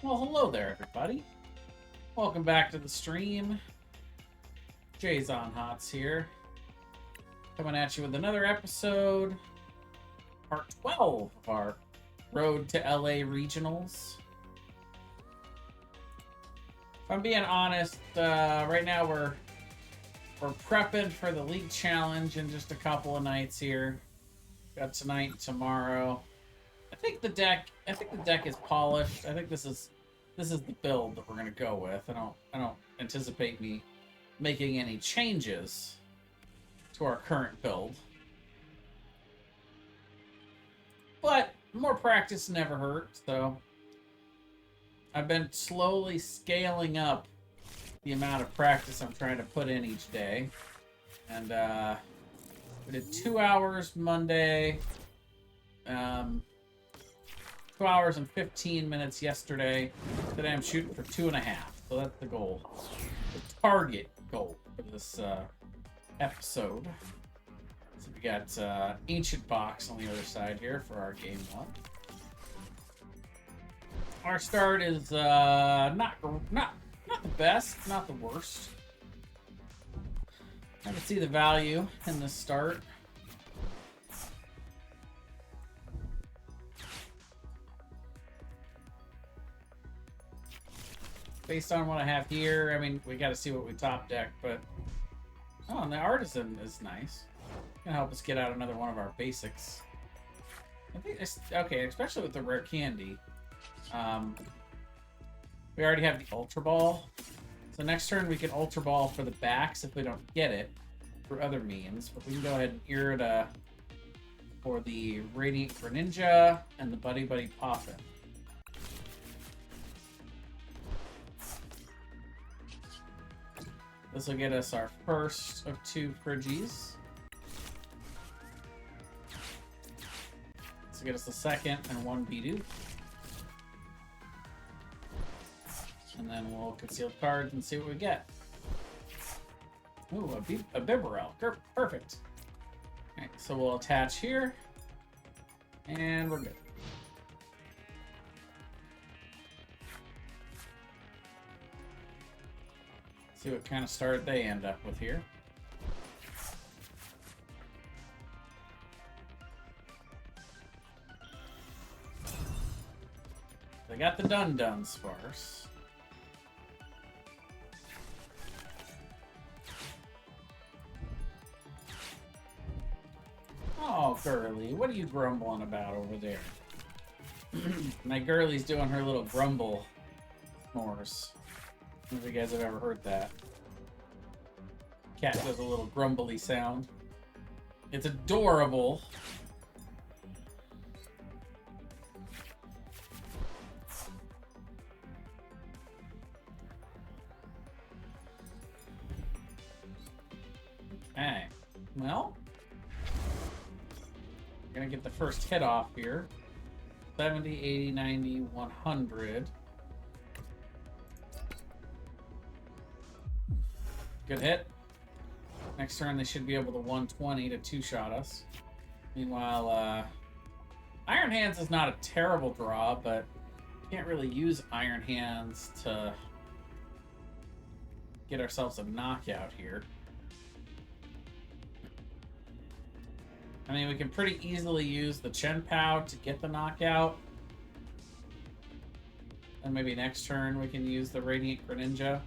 Well, hello there, everybody. Welcome back to the stream. Jay's on Hots here, coming at you with another episode, part 12 of our Road to LA Regionals. If I'm being honest, right now we're prepping for the League Challenge in just a couple of nights here. Got tonight and tomorrow. I think the deck is polished. I think this is the build that we're gonna go with. I don't anticipate me making any changes to our current build. But more practice never hurts, so I've been slowly scaling up the amount of practice I'm trying to put in each day. And we did 2 hours Monday. 2 hours and 15 minutes yesterday. Today I'm shooting for 2.5. So that's the goal. The target goal for this episode. So we got Ancient Box on the other side here for our game one. Our start is not the best, not the worst. I can see the value in this start. Based on what I have here, I mean, we got to see what we top deck, but oh, and the Artisan is nice. Gonna help us get out another one of our basics. I think it's okay, especially with the rare candy. We already have the Ultra Ball, so next turn we can Ultra Ball for the backs if we don't get it through other means. But we can go ahead and Irida for the Radiant Greninja and the Buddy Buddy Poppin'. This will get us our first of 2 Friggies. This will get us the second and 1 Bidoof. And then we'll conceal cards and see what we get. Ooh, a Bibarel. Perfect. Alright, so we'll attach here. And we're good. See what kind of start they end up with here. They got the Dun-Dun sparse. Oh, Girly, what are you grumbling about over there? My Girly's doing her little grumble snores. I don't know if you guys have ever heard that. Cat does a little grumbly sound. It's adorable. Okay. Well, we're gonna get the first hit off here. 70, 80, 90, 100. Good hit. Next turn, they should be able to 120 to 2-shot us. Meanwhile, Iron Hands is not a terrible draw, but can't really use Iron Hands to get ourselves a knockout here. I mean, we can pretty easily use the Chien-Pao to get the knockout. And maybe next turn we can use the Radiant Greninja.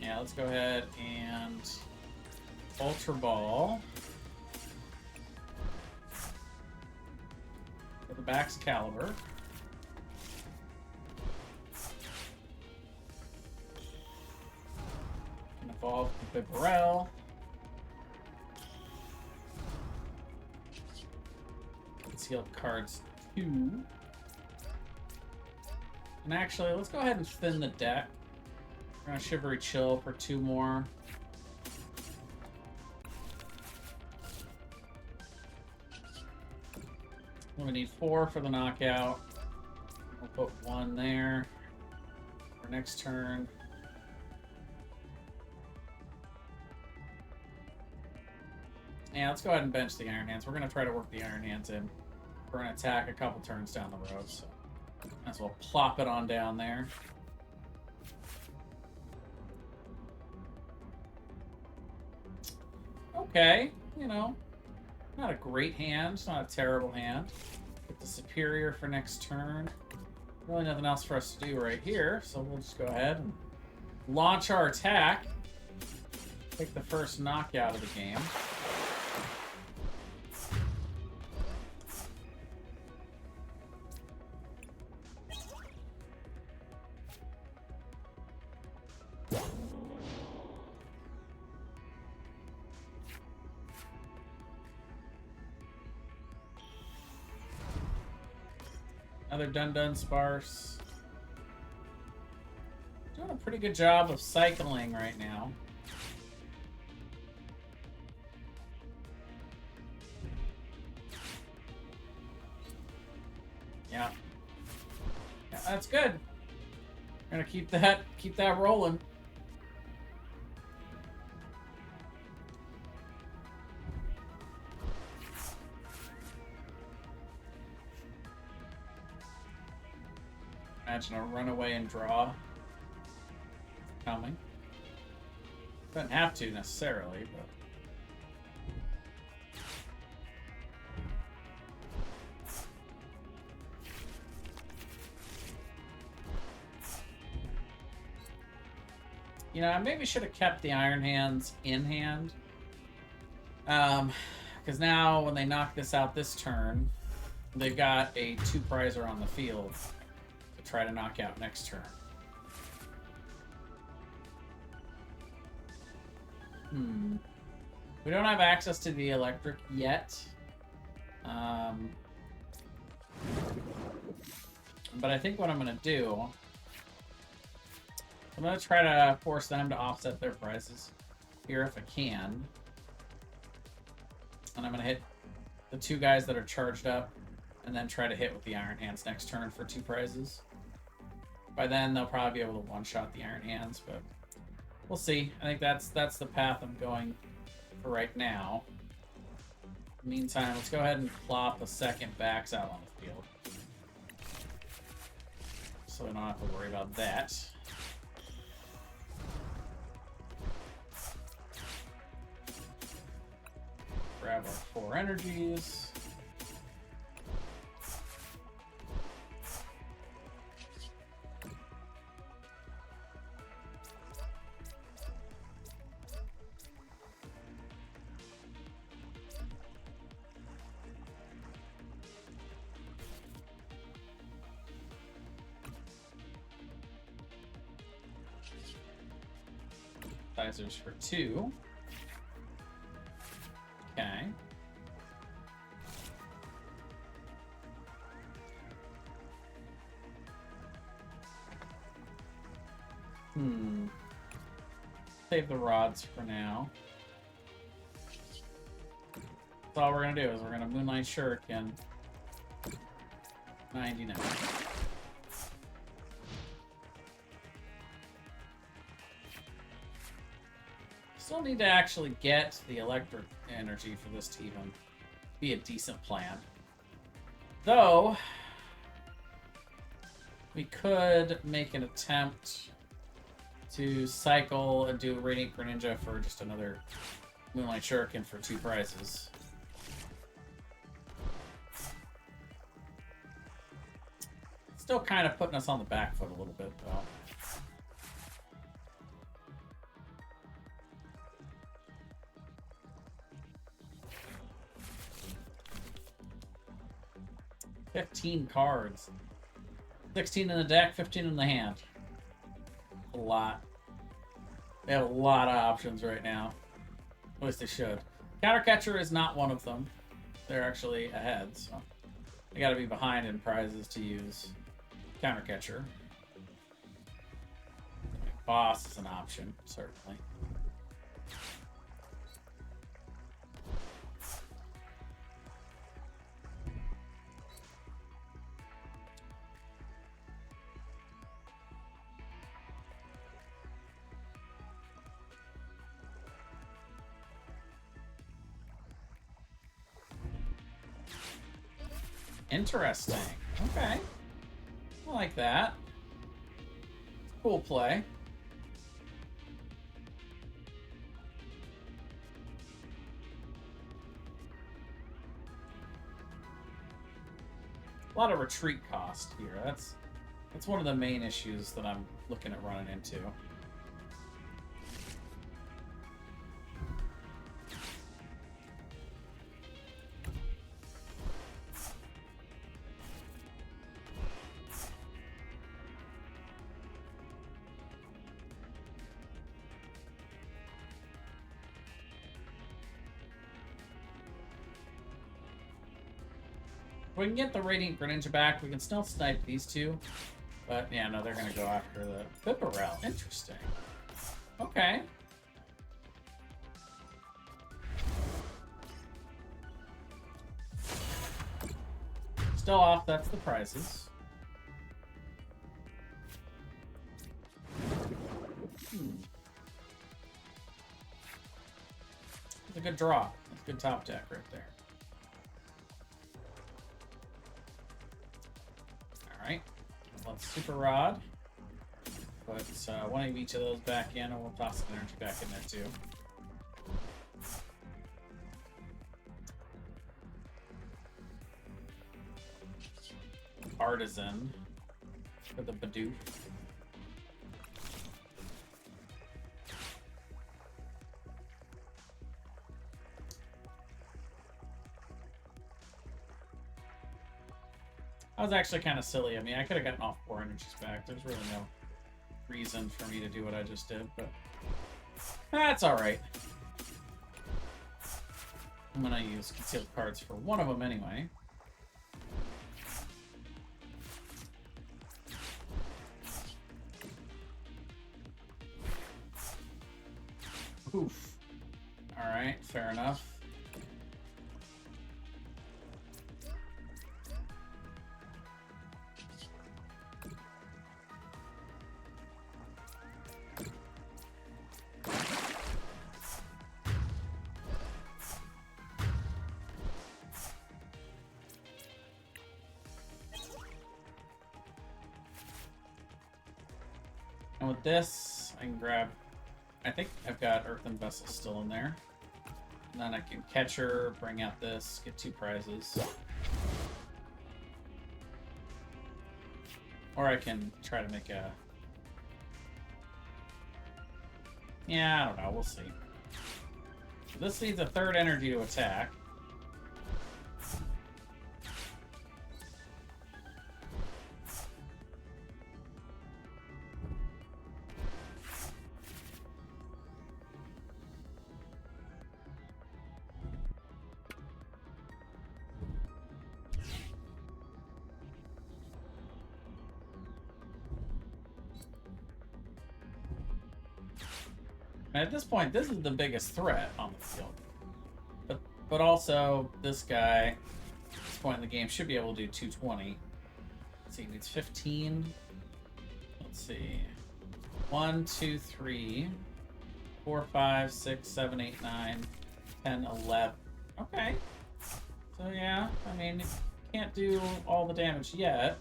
Yeah, let's go ahead and Ultra Ball for the Bax Caliber. Can evolve the Bibarel. Concealed cards 2. And actually, let's go ahead and thin the deck. We're gonna Shivery Chill for 2 more. We need 4 for the knockout. We'll put 1 there for next turn. Yeah, let's go ahead and bench the Iron Hands. We're going to try to work the Iron Hands in. for an attack a couple turns down the road, so might as well plop it on down there. Okay, you know, not a great hand, not a terrible hand. Get the superior for next turn. Really nothing else for us to do right here, so we'll just go ahead and launch our attack. Take the first knockout of the game. Another Dun-Dun Sparse. Doing a pretty good job of cycling right now. Yeah. Yeah, that's good. Gonna keep that rolling. Imagine a runaway and draw coming. Doesn't have to necessarily, but you know, I maybe should have kept the Iron Hands in hand. Because now when they knock this out this turn, they've got a 2-prizer on the field to try to knock out next turn. We don't have access to the electric yet. But I think what I'm going to do, I'm going to try to force them to offset their prices here if I can. And I'm going to hit the 2 guys that are charged up and then try to hit with the Iron Hands next turn for 2 prizes. By then, they'll probably be able to one-shot the Iron Hands, but we'll see. I think that's the path I'm going for right now. Meantime, let's go ahead and plop the second backs out on the field, so we don't have to worry about that. Grab our 4 energies. Visors for 2. Okay. Save the rods for now. That's all we're gonna do is we're gonna Moonlight Shuriken 99. Still need to actually get the electric energy for this to even be a decent plan. Though, we could make an attempt to cycle and do Radiant Greninja for just another Moonlight Shuriken for 2 prizes. Still kind of putting us on the back foot a little bit, though. $15 cards. 16 in the deck, 15 in the hand. A lot. They have a lot of options right now. At least they should. Countercatcher is not one of them. They're actually ahead, so they gotta be behind in prizes to use Countercatcher. Boss is an option, certainly. Interesting. Okay. I like that. Cool play. A lot of retreat cost here. That's one of the main issues that I'm looking at running into. If we can get the Radiant Greninja back, we can still snipe these two. But, yeah, no, they're going to go after the Pipparel. Interesting. Okay. Still off, that's the prizes. It's a good draw. That's a good top deck right there. Alright. Let's Super Rod. Put one of each of those back in, and we'll toss the energy back in there too. Artisan for the Bidoof. That was actually kind of silly. I mean, I could have gotten off 4 energies back. There's really no reason for me to do what I just did, but that's alright. I'm gonna use concealed cards for one of them anyway. Oof. Alright, fair enough. And with this, I can grab... I think I've got Earthen Vessel still in there. And then I can catch her, bring out this, get 2 prizes. Or I can try to make a... Yeah, I don't know. We'll see. This needs a 3rd energy to attack. And at this point, this is the biggest threat on the field. But also, this guy, at this point in the game, should be able to do 220. Let's see, he needs 15. Let's see. 1, 2, 3, 4, 5, 6, 7, 8, 9, 10, 11. Okay. So yeah, I mean, you can't do all the damage yet.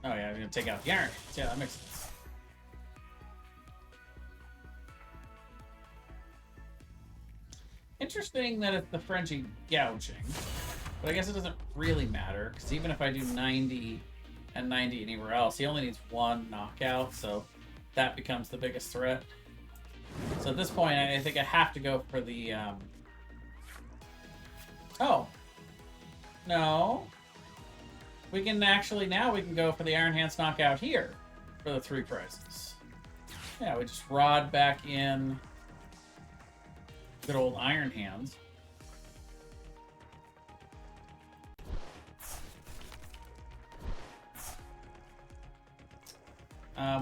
Oh yeah, I'm gonna take out the iron. Yeah, that makes sense. Interesting that it's the frenzy gouging, but I guess it doesn't really matter, because even if I do 90 and 90 anywhere else, he only needs 1 knockout, so that becomes the biggest threat. So at this point, I think I have to go for the, Oh. No. We can actually, now we can go for the Iron Hands knockout here for the 3 prizes. Yeah, we just Rod back in good old Iron Hands.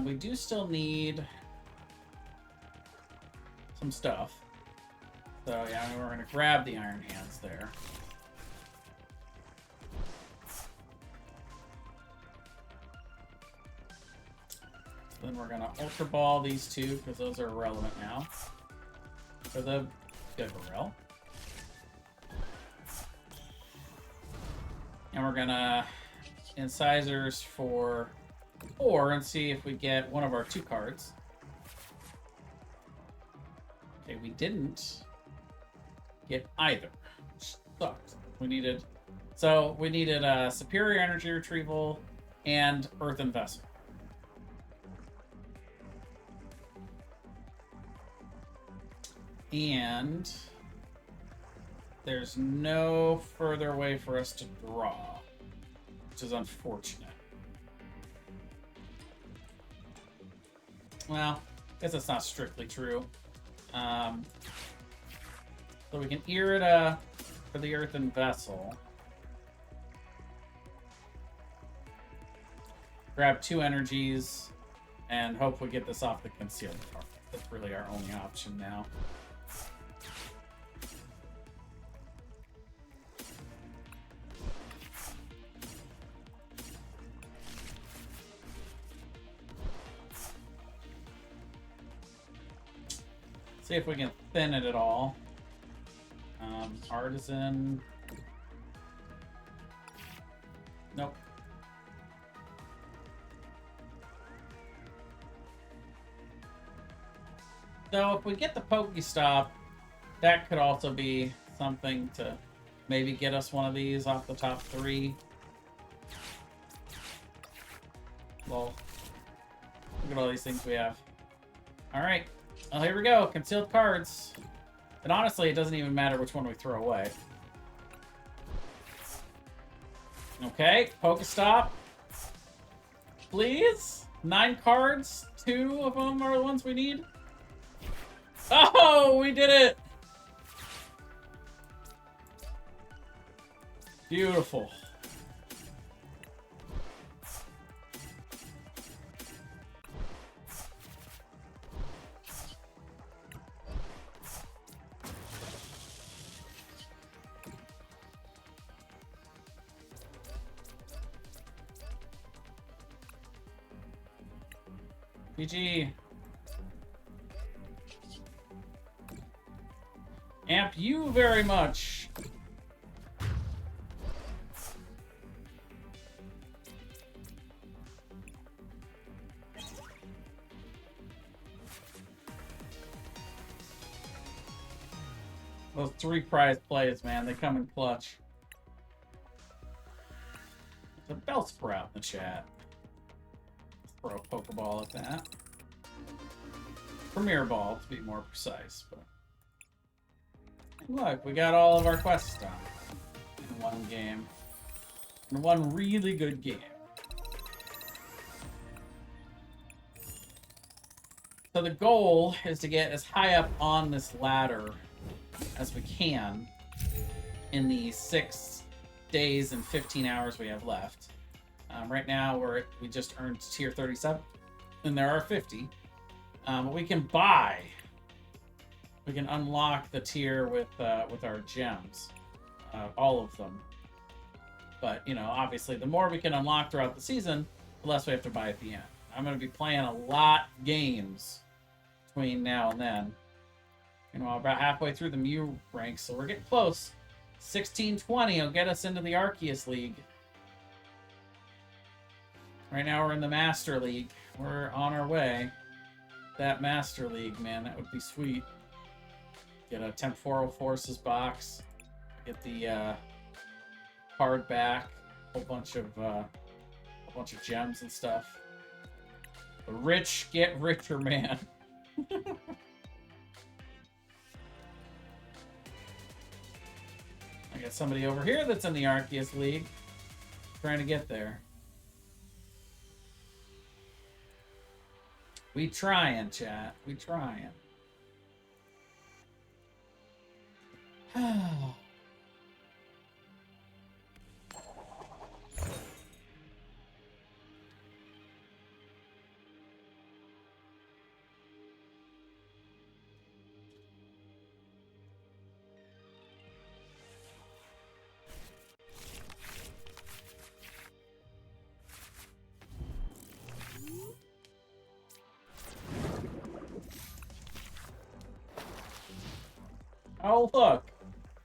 We do still need some stuff. So yeah, we're going to grab the Iron Hands there. Then we're going to Ultra Ball these 2, because those are irrelevant now. for the Bibarel. And we're gonna incisors for 4 and see if we get one of our 2 cards. Okay, we didn't get either, which sucked. We needed Superior Energy Retrieval and Earthen Vessel. And there's no further way for us to draw, which is unfortunate. Well, I guess that's not strictly true. So we can Irida for the Earthen Vessel. Grab 2 energies and hope we get this off the concealed card. That's really our only option now. See if we can thin it at all. Artisan. Nope. So if we get the Pokestop, that could also be something to maybe get us one of these off the top 3. Lol. Look at all these things we have. Alright. Well, here we go. Concealed cards. And honestly, it doesn't even matter which one we throw away. Okay, Pokestop. Please? 9 cards. 2 of them are the ones we need. Oh, we did it! Beautiful. GG. Amp you very much. Those 3 prize plays, man, they come in clutch. There's a Bellsprout in the chat. Throw a Pokeball at that. Premier Ball, to be more precise. But look, we got all of our quests done in one game. In one really good game. So the goal is to get as high up on this ladder as we can in the 6 days and 15 hours we have left. Right now, we just earned tier 37, and there are 50. But we can buy. We can unlock the tier with our gems, all of them. But you know, obviously, the more we can unlock throughout the season, the less we have to buy at the end. I'm going to be playing a lot of games between now and then. You know, about halfway through the Mew ranks, so we're getting close. 16-20 will get us into the Arceus League. Right now we're in the Master League. We're on our way. That Master League, man, that would be sweet. Get a Temporal Forces box. Get the card back. A whole bunch of gems and stuff. The rich get richer, man. I got somebody over here that's in the Arceus League. Trying to get there. We trying, chat. We trying. Oh, look.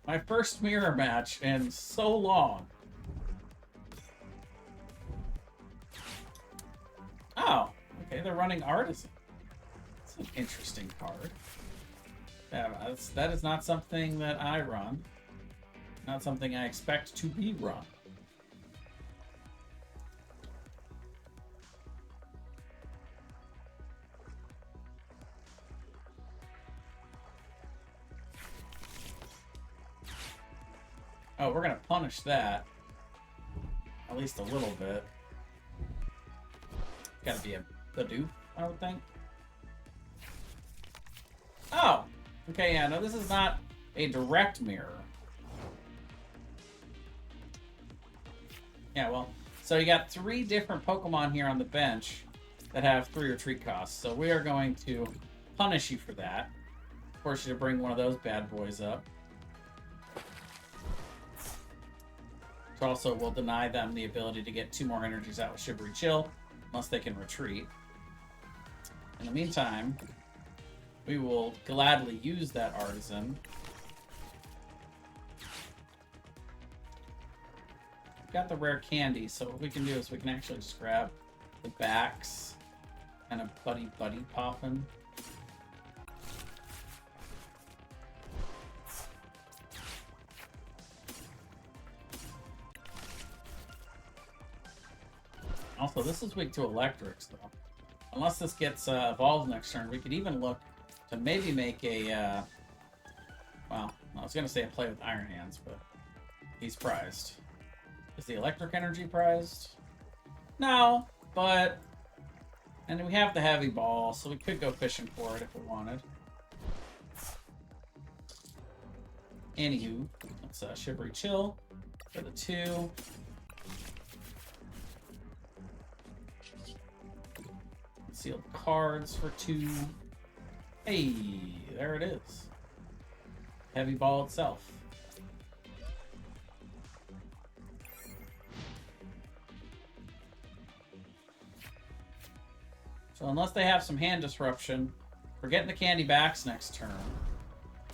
My first mirror match in so long. Oh, okay, they're running Artisan. That's an interesting card. That is not something that I run. Not something I expect to be run. Oh, we're gonna punish that. At least a little bit. Gotta be a Bidoof, I would think. Oh! Okay, yeah, no, this is not a direct mirror. Yeah, well, so you got 3 different Pokemon here on the bench that have 3 retreat costs. So we are going to punish you for that. Force you to bring one of those bad boys up. Which also will deny them the ability to get 2 more energies out with Shivery Chill, unless they can retreat. In the meantime, we will gladly use that Artisan. We've got the rare candy, so what we can do is we can actually just grab the backs and a buddy poppin'. Also, this is weak to electrics, though. Unless this gets evolved next turn, we could even look to maybe make a, well, I was going to say a play with Iron Hands, but he's prized. Is the electric energy prized? No, but... And we have the heavy ball, so we could go fishing for it if we wanted. Anywho, let's Shivery Chill for the 2. Sealed cards for 2. Hey, there it is. Heavy ball itself. So unless they have some hand disruption, we're getting the candy backs next turn.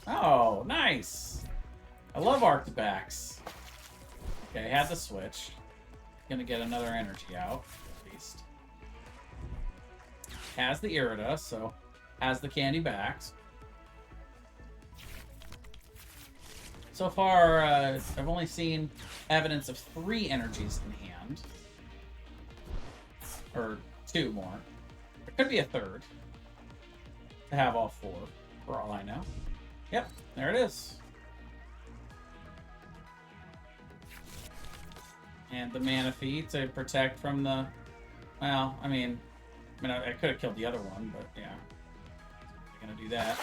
Oh, nice. I love Arctobacks. Okay, had the switch. Gonna get another energy out, at least. Has the Irida, so has the candy backs. So far, I've only seen evidence of 3 energies in hand. Or 2 more. There could be a 3rd. To have all 4, for all I know. Yep, there it is. And the Manaphy to protect from the... Well, I mean, I could have killed the other one, but yeah. I'm gonna do that.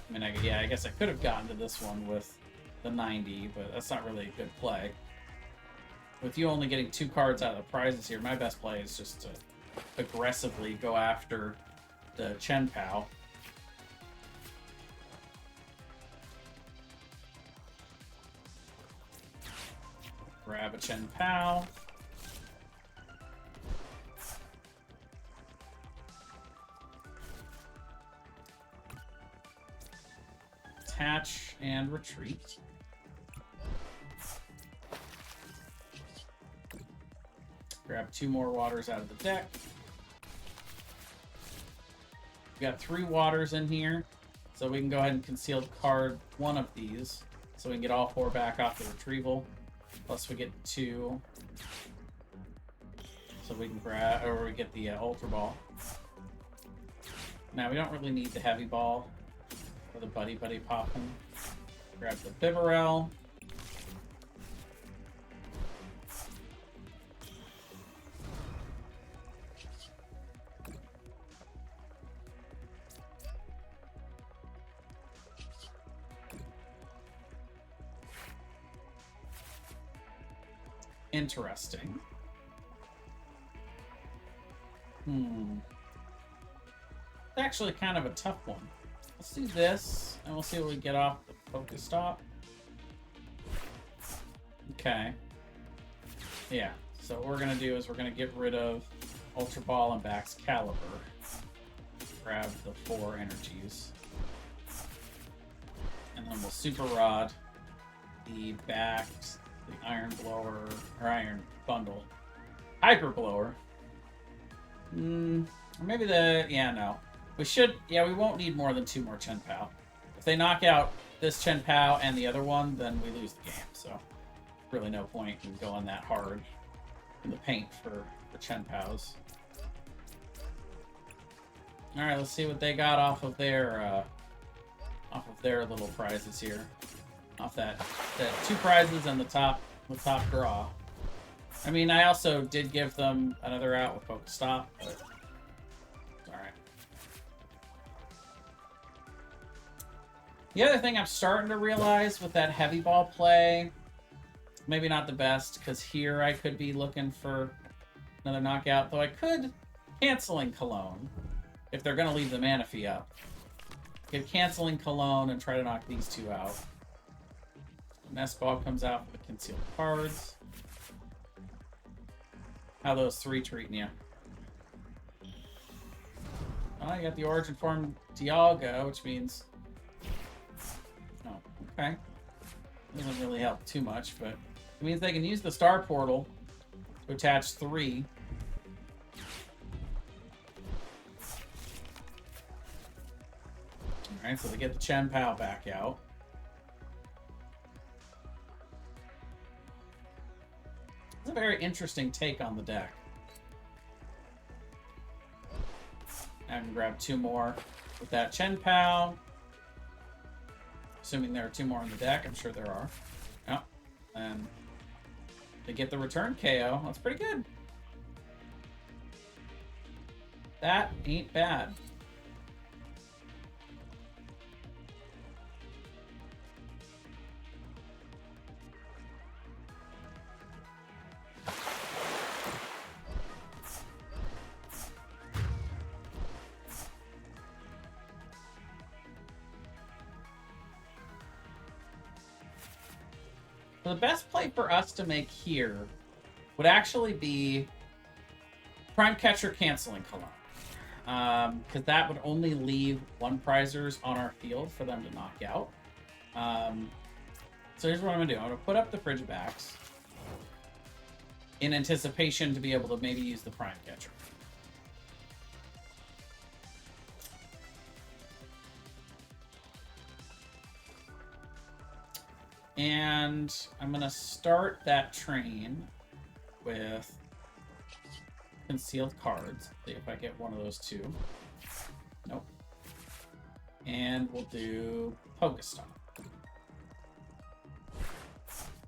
I mean, I guess I could have gotten to this one with the 90, but that's not really a good play. With you only getting 2 cards out of the prizes here, my best play is just to aggressively go after the Chien-Pao. Grab a Chien-Pao. Attach and retreat. Grab 2 more waters out of the deck. We got 3 waters in here, so we can go ahead and concealed card 1 of these, so we can get all 4 back off the retrieval. Plus, we get 2, so we can grab, or we get the Ultra Ball. Now we don't really need the Heavy Ball or the Buddy Poppin'. Grab the Bibarel. Interesting. It's actually kind of a tough one. Let's do this, and we'll see what we get off the focus stop. Okay. Yeah, so what we're going to do is we're going to get rid of Ultra Ball and Baxcalibur. Grab the 4 energies. And we'll Super Rod the backed, the Iron Blower, or Iron Bundle. Hyper Blower. Or maybe the... Yeah, no. We should... Yeah, we won't need more than 2 more Chien-Pao. If they knock out this Chien-Pao and the other one, then we lose the game. So, really no point in going that hard in the paint for the Chien-Paos. Alright, let's see what they got off of their little prizes here. Off that 2 prizes and the top draw. I mean, I also did give them another out with Pokestop, but it's alright. The other thing I'm starting to realize with that heavy ball play, maybe not the best, because here I could be looking for another knockout, though I could canceling Cologne if they're going to leave the Manaphy up. Get canceling Cologne and try to knock these 2 out. Nest Ball comes out for the concealed cards. How those 3 treating you? Oh, you got the Origin Form Dialga, which means... Oh, okay. Doesn't really help too much, but it means they can use the Star Portal to attach 3. Alright, so they get the Chien-Pao back out. It's a very interesting take on the deck. I can grab 2 more with that Chien-Pao. Assuming there are 2 more in the deck. I'm sure there are. Yep. And they get the return KO. That's pretty good. That ain't bad. The best play for us to make here would actually be Prime Catcher canceling Cologne. Because that would only leave 1 prizers on our field for them to knock out. So here's what I'm going to do. I'm going to put up the Frigibacks in anticipation to be able to maybe use the Prime Catcher. And I'm going to start that train with concealed cards. See if I get one of those 2. Nope. And we'll do Pokestop.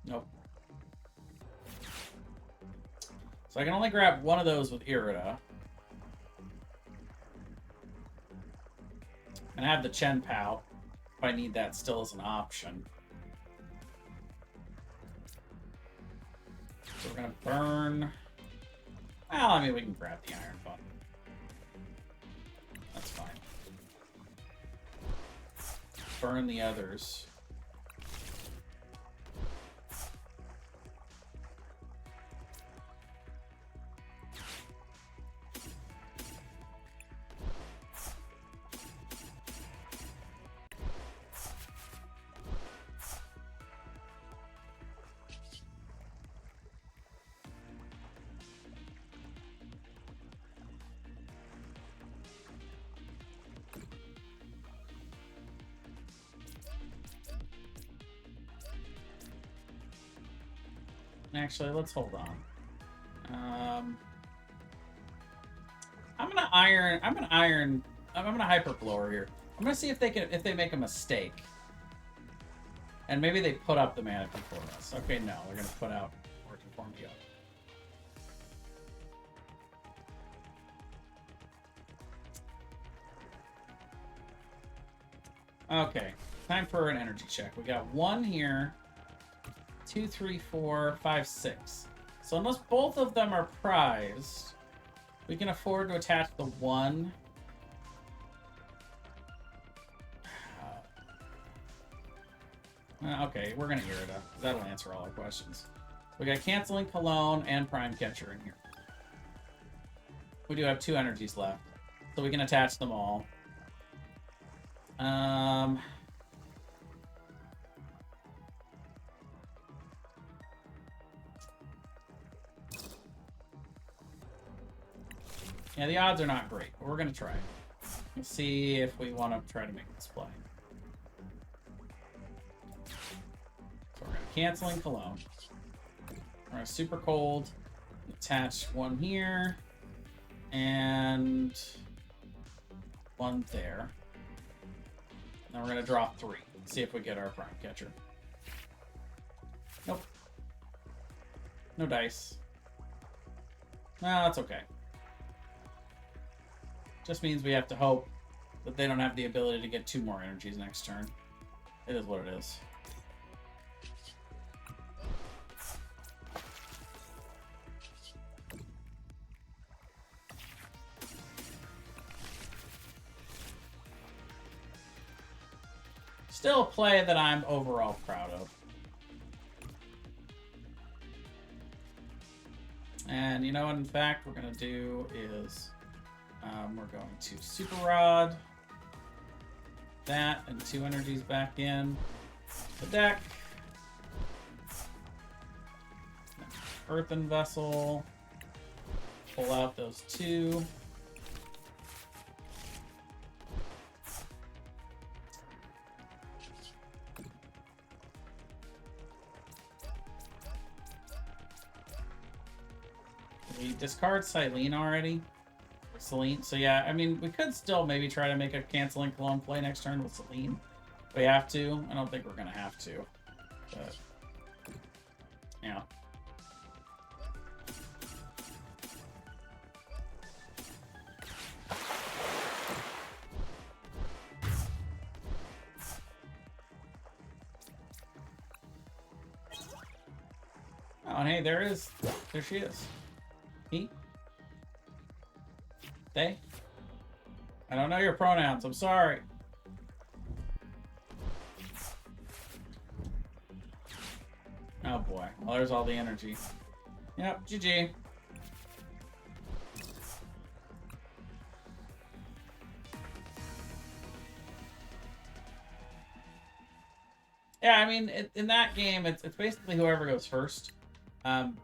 Nope. So I can only grab one of those with Irida. And I have the Chien-Pao if I need that still as an option. So we're going to burn... Well, I mean, we can grab the Iron Bundle. That's fine. Burn the others. Actually, let's hold on. I'm gonna hyper blower here. I'm gonna see if they make a mistake. And maybe they put up the Manaphy for us. Okay, no, they're gonna put out Origin Form Dialga. Okay, time for an energy check. We got 1 here. 2, 3, 4, 5, 6. So unless both of them are prized, we can afford to attach the 1. Okay, we're gonna Irida. That'll answer all our questions. We got canceling Cologne and Prime Catcher in here. We do have 2 energies left, so we can attach them all. Yeah, the odds are not great, but we're going to try. We'll see if we want to try to make this play. So we're going to cancel in Cologne. We're going to super cold. Attach one here. And one there. Then we're going to draw 3. See if we get our prime catcher. Nope. No dice. No, that's okay. Just means we have to hope that they don't have the ability to get 2 more energies next turn. It is what it is. Still a play that I'm overall proud of. And you know what, in fact, we're going to do is we're going to Super Rod that and 2 energies back in the deck. Earthen Vessel. Pull out those 2. We discard Silene already. Selene. So yeah, I mean, we could still maybe try to make a canceling Cologne play next turn with Selene. If we have to. I don't think we're going to have to. But, yeah. Oh, and hey, there she is. He? They? I don't know your pronouns. I'm sorry. Oh boy. Well, there's all the energy. Yep, GG. Yeah, I mean, in that game, it's basically whoever goes first.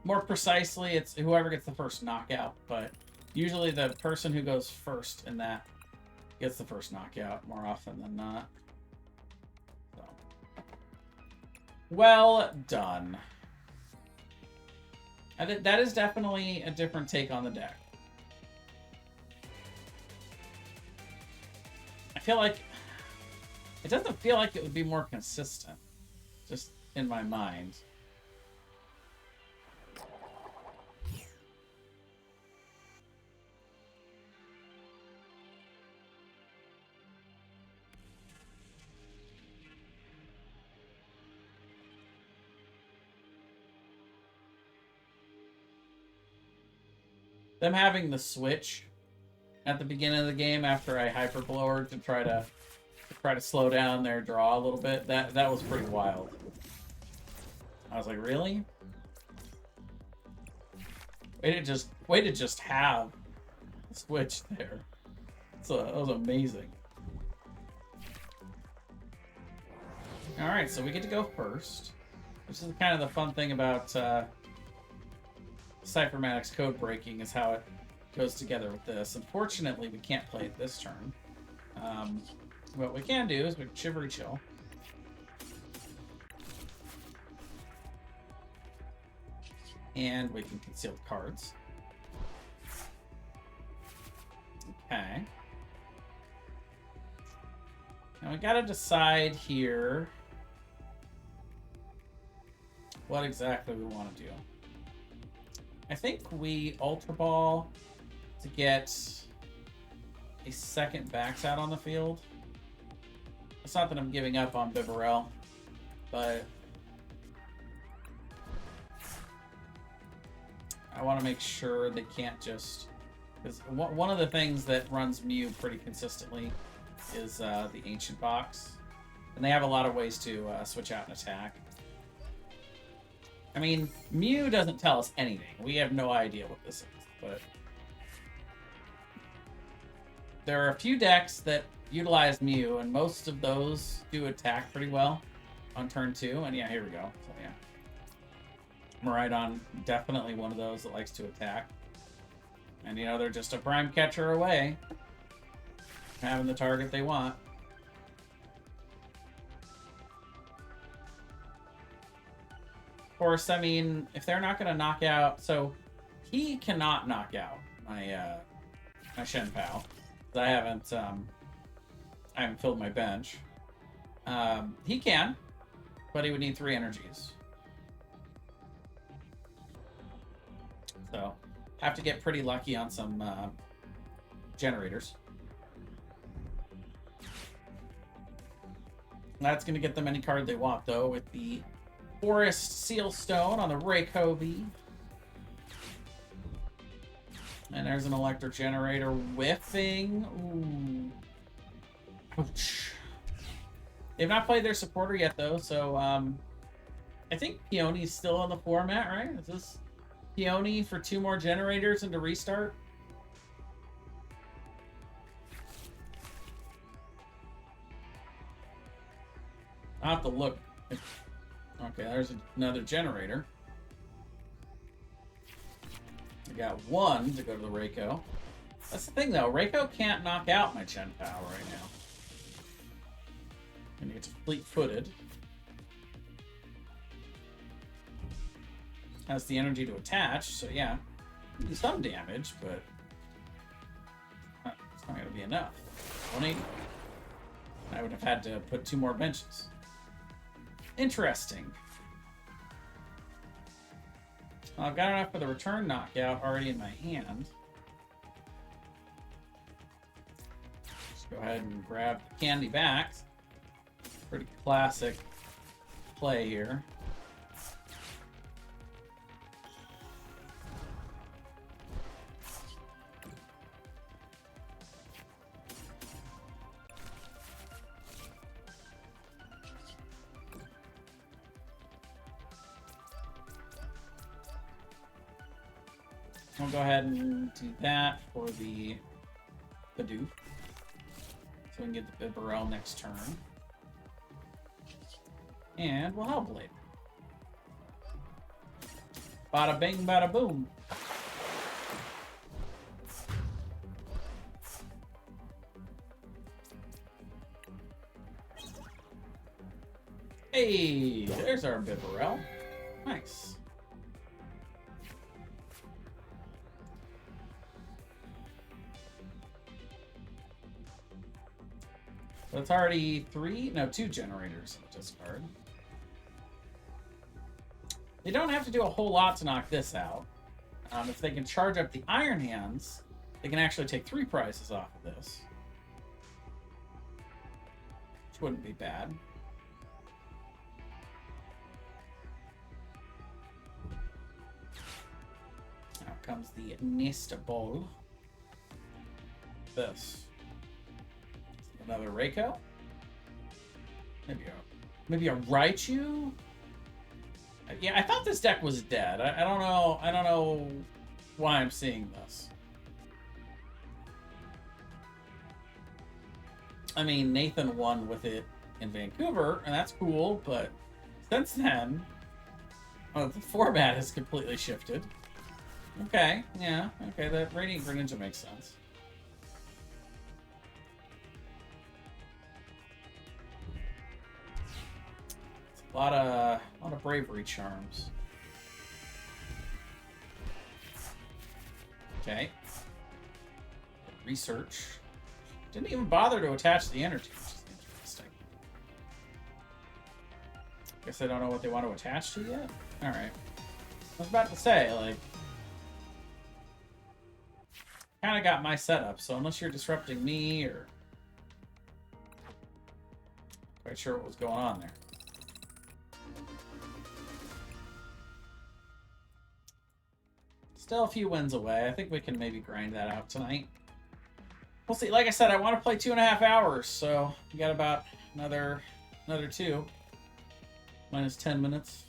More precisely, it's whoever gets the first knockout, but usually the person who goes first in that gets the first knockout more often than not. So. Well done. That is definitely a different take on the deck. I feel like it doesn't feel like it would be more consistent, just in my mind. Them having the switch at the beginning of the game after I hyperblowered to try to slow down their draw a little bit, that was pretty wild. I was like, really? Way to just have the switch there. So that was amazing. All right, so we get to go first. This is kind of the fun thing about Cyphermatic's code breaking is how it goes together with this. Unfortunately, we can't play it this turn. What we can do is we can Shivery Chill. And we can conceal the cards. Okay. Now we gotta decide here what exactly we want to do. I think we Ultra Ball to get a second backs out on the field. It's not that I'm giving up on Bibarel, but I want to make sure they can't just... Because one of the things that runs Mew pretty consistently is the Ancient Box. And they have a lot of ways to switch out an attack. I mean, Mew doesn't tell us anything. We have no idea what this is, but there are a few decks that utilize Mew, and most of those do attack pretty well on turn 2. And yeah, here we go. So yeah, Miraidon, definitely one of those that likes to attack. And, you know, they're just a prime catcher away from having the target they want. Of course, I mean, if they're not going to knock out... So, he cannot knock out my Chien-Pao. I haven't filled my bench. He can, but he would need 3 energies. So, have to get pretty lucky on some generators. That's going to get them any card they want, though, with the Forest Seal Stone on the Raykovi. And there's an electric generator whiffing. Ooh. Ouch. They've not played their supporter yet, though, so I think Peony's still in the format, right? Is this Peony for 2 more generators and to restart? I'll have to look. Okay, there's another generator. I got 1 to go to the Rayko. That's the thing, though. Rayko can't knock out my Chien-Pao right now. And it's fleet-footed. Has the energy to attach, so yeah. Do some damage, but it's not going to be enough. 180. I would have had to put 2 more benches. Interesting. Well, I've got enough for the return knockout already in my hand. Just go ahead and grab the candy back. Pretty classic play here. We'll go ahead and do that for the Bidoof. So we can get the Bibarel next turn. And we'll Hellblade. Bada bing, bada boom. Hey, there's our Bibarel. Nice. So it's already 2 generators in the discard. They don't have to do a whole lot to knock this out. If they can charge up the Iron Hands, they can actually take 3 prizes off of this. Which wouldn't be bad. Now comes the Nesta Ball. This. Another Rayko. Maybe a Raichu. Yeah, I thought this deck was dead. I don't know. I don't know why I'm seeing this. I mean, Nathan won with it in Vancouver, and that's cool. But since then, the format has completely shifted. Okay, yeah, okay. That Radiant Greninja makes sense. A lot of bravery charms. Okay. Research. Didn't even bother to attach the energy, which is interesting. Guess I don't know what they want to attach to yet. All right. I was about to say, like, kind of got my setup. So unless you're disrupting me or quite sure what was going on there. Still a few wins away. I think we can maybe grind that out tonight. We'll see. Like I said, I want to play 2.5 hours, so we got about another 2. Minus 10 minutes.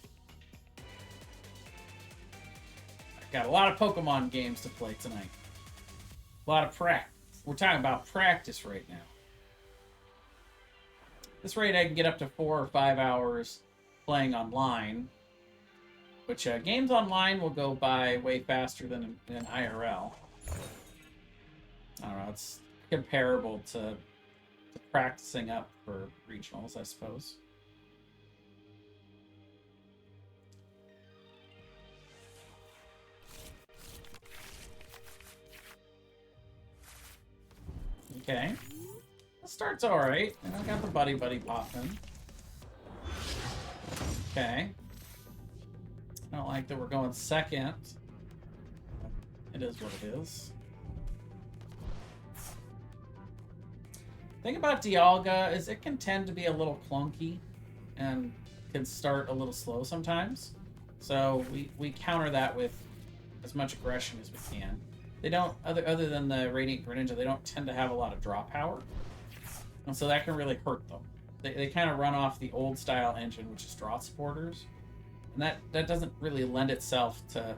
I've got a lot of Pokemon games to play tonight. A lot of practice. We're talking about practice right now. This rate, I can get up to 4 or 5 hours playing online. Which games online will go by way faster than IRL. I don't know, it's comparable to practicing up for regionals, I suppose. Okay. The start's alright. And I got the buddy popping. Okay. I don't like that we're going second. It is what it is. The thing about Dialga is it can tend to be a little clunky and can start a little slow sometimes. So we counter that with as much aggression as we can. They don't, other than the Radiant Greninja, they don't tend to have a lot of draw power. And so that can really hurt them. They kind of run off the old style engine, which is draw supporters. And that doesn't really lend itself to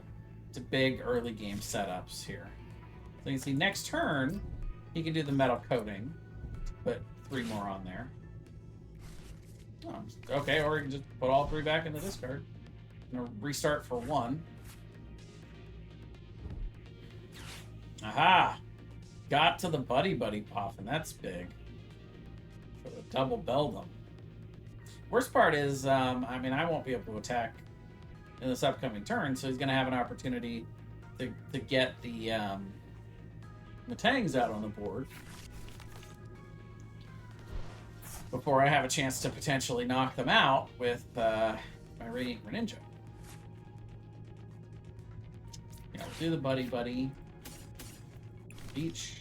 big early game setups here. So you can see next turn, he can do the metal coating, put 3 more on there. Oh, okay, or you can just put all 3 back in the discard. And restart for 1. Aha! Got to the buddy pop, and that's big. For the double Beldum. Worst part is, I mean, I won't be able to attack in this upcoming turn, so he's going to have an opportunity to get the Tangs out on the board before I have a chance to potentially knock them out with my Radiant Greninja. Yeah, we'll do the buddy. Beach.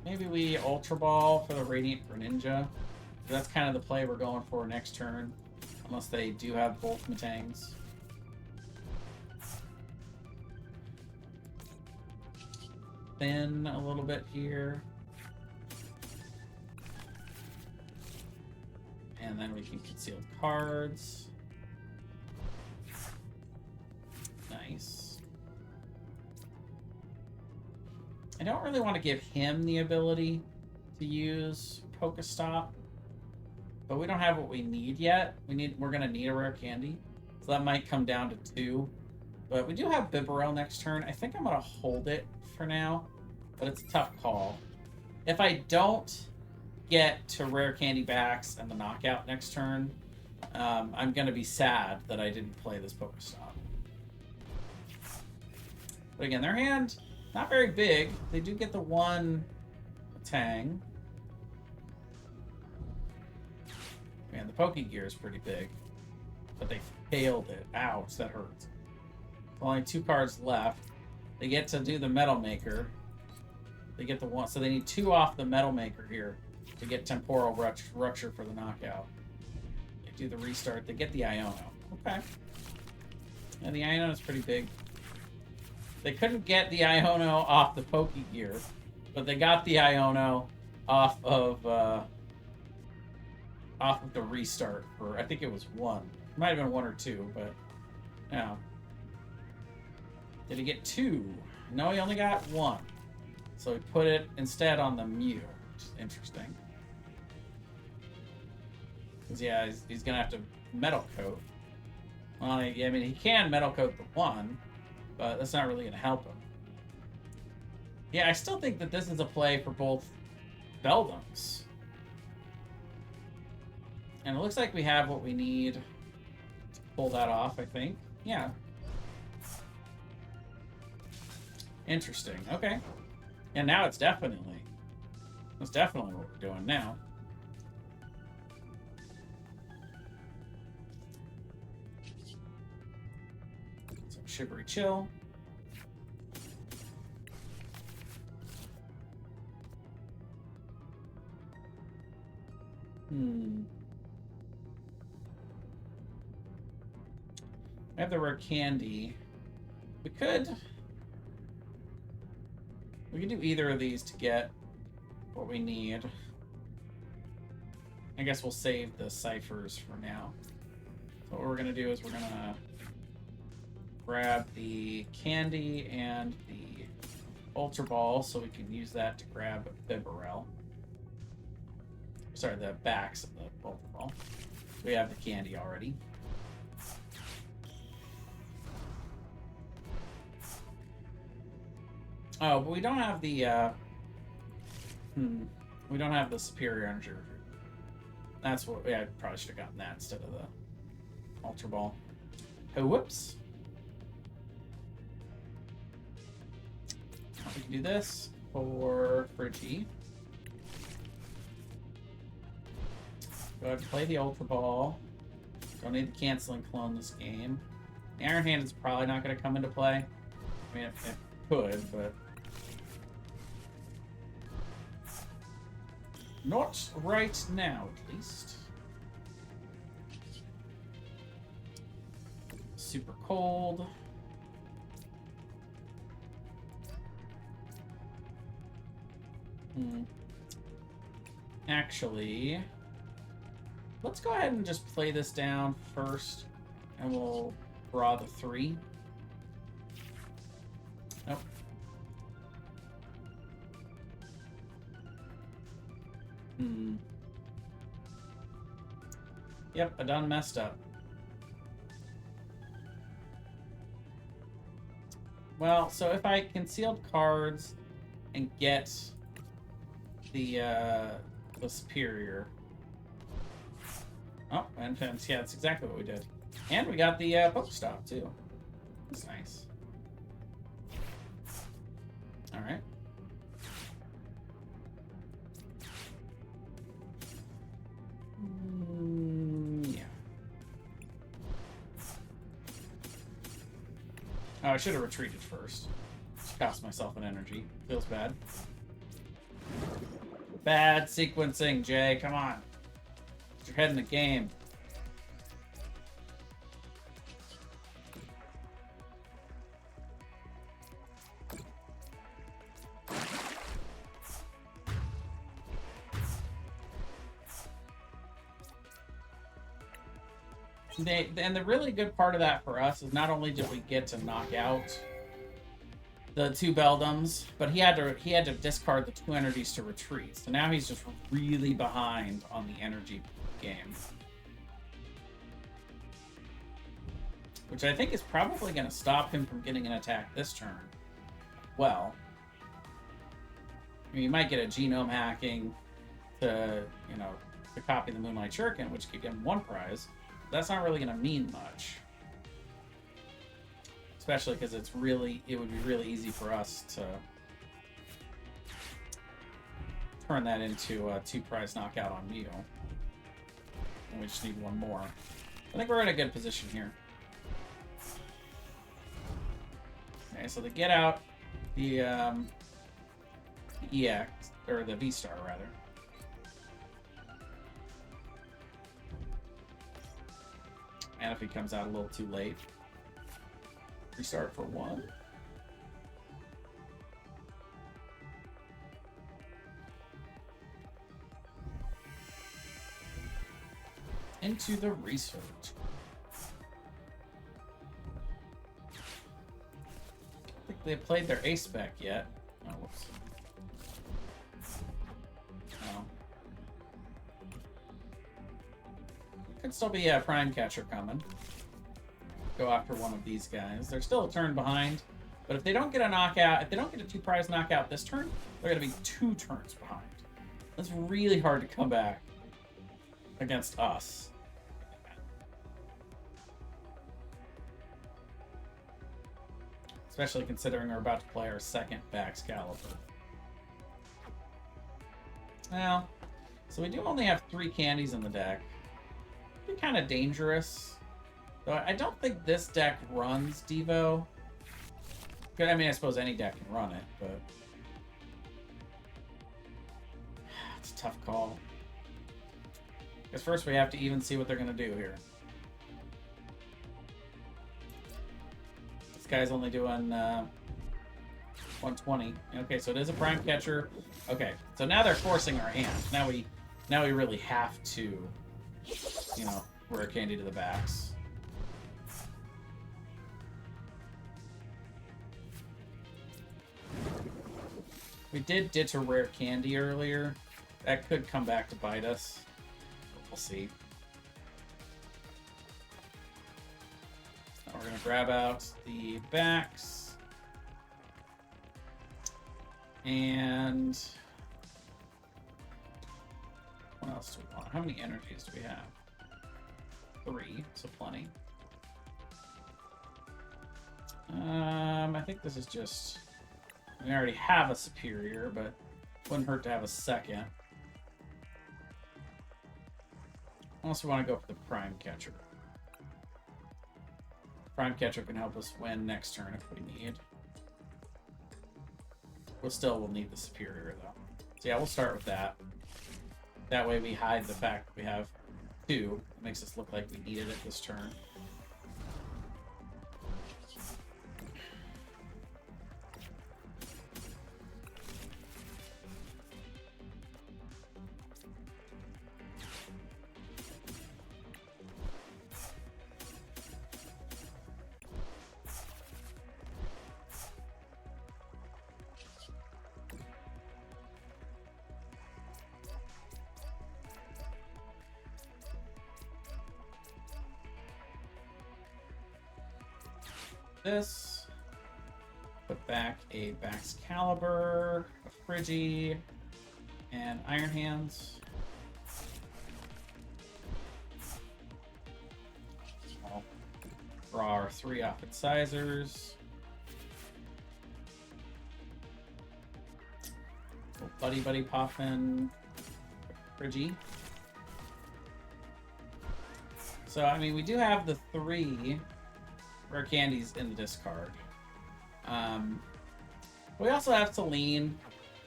Maybe we Ultra Ball for the Radiant Greninja. That's kind of the play we're going for next turn, unless they do have both Matangs. Thin a little bit here. And then we can conceal cards. Nice. I don't really want to give him the ability to use Pokestop, but we don't have what we need yet. We're gonna need a rare candy, so that might come down to 2. But we do have Bibarel next turn. I think I'm gonna hold it for now, but it's a tough call. If I don't get to rare candy backs and the knockout next turn, I'm gonna be sad that I didn't play this Pokestop. But again, their hand, not very big. They do get the 1 Tang. Man, the Pokegear is pretty big. But they failed it. Ouch, that hurts. Only 2 cards left. They get to do the Metal Maker. They get the 1, so they need 2 off the Metal Maker here to get Temporal Rupture for the knockout. They do the restart. They get the Iono. Okay. And the Iono is pretty big. They couldn't get the Iono off the Pokegear, but they got the Iono off of the restart for, I think it was 1. It might have been 1 or 2, but yeah. Did he get 2? No, he only got 1. So he put it instead on the Mew, which is interesting. Because yeah, he's gonna have to Metal Coat. Well, I mean, he can Metal Coat the 1. But that's not really going to help him. Yeah, I still think that this is a play for both Beldums. And it looks like we have what we need to pull that off, I think. Yeah. Interesting. Okay. And now that's definitely what we're doing now. Shivery Chill. I have the rare candy. We could do either of these to get what we need. I guess we'll save the ciphers for now. So what we're gonna do is we're gonna grab the candy and the Ultra Ball so we can use that to grab Bibarel. Sorry, the backs of the Ultra Ball. We have the candy already. Oh, but we don't have the, we don't have the superior energy. That's what, yeah, I probably should have gotten that instead of the Ultra Ball. Oh, whoops. We can do this for Friggy. Go ahead and play the Ultra Ball. Don't need the canceling clone this game. The Iron Hand is probably not going to come into play. I mean, it could, but not right now, at least. Super cold. Actually, let's go ahead and just play this down first, and we'll draw the 3. Nope. Yep, I done messed up. Well, so if I concealed cards and get the superior. Oh, and yeah, that's exactly what we did. And we got the Pokestop too. That's nice. All right. Yeah. Oh, I should have retreated first. Just cost myself an energy. Feels bad. Bad sequencing, Jay. Come on. Get your head in the game. And the really good part of that for us is not only did we get to knock out the 2 Beldums, but he had to discard the 2 energies to retreat. So now he's just really behind on the energy game, which I think is probably going to stop him from getting an attack this turn. Well, I mean, you might get a genome hacking to copy the Moonlight Shuriken, which could give him 1 prize. That's not really going to mean much. Especially because it would be really easy for us to turn that into a 2 prize knockout on Mew. And we just need 1 more. I think we're in a good position here. Okay, so they get out the EX, or the V-Star rather. And if he comes out a little too late, restart for 1. Into the research. I don't think they've played their ace spec yet. Oh, whoops. Oh. Could still be a prime catcher coming. Go after one of these guys. They're still a turn behind, but if they don't get a knockout, if they don't get a 2 prize knockout this turn, they're going to be 2 turns behind. That's really hard to come back against us. Especially considering we're about to play our 2nd Bax Caliber. Well, so we do only have 3 candies in the deck. It'd be kind of dangerous. Though I don't think this deck runs Devo. I mean, I suppose any deck can run it, but it's a tough call. Because first we have to even see what they're going to do here. This guy's only doing 120. Okay, so it is a prime catcher. Okay, so now they're forcing our hand. Now we really have to, rare candy to the backs. We did ditch a rare candy earlier. That could come back to bite us. We'll see. Now we're going to grab out the backs. And what else do we want? How many energies do we have? 3, so plenty. I think this is just... We already have a superior, but wouldn't hurt to have a second. Unless we want to go for the Prime Catcher. Prime Catcher can help us win next turn if we need. We'll need the superior, though. So yeah, we'll start with that. That way we hide the fact that we have 2. It makes us look like we needed it this turn. This. Put back a Baxcalibur, a Friggy, and Iron Hands. I'll draw our 3 Opposizers. Buddy Poffin, Friggy. So, I mean, we do have the 3 rare candies in the discard. We also have to lean.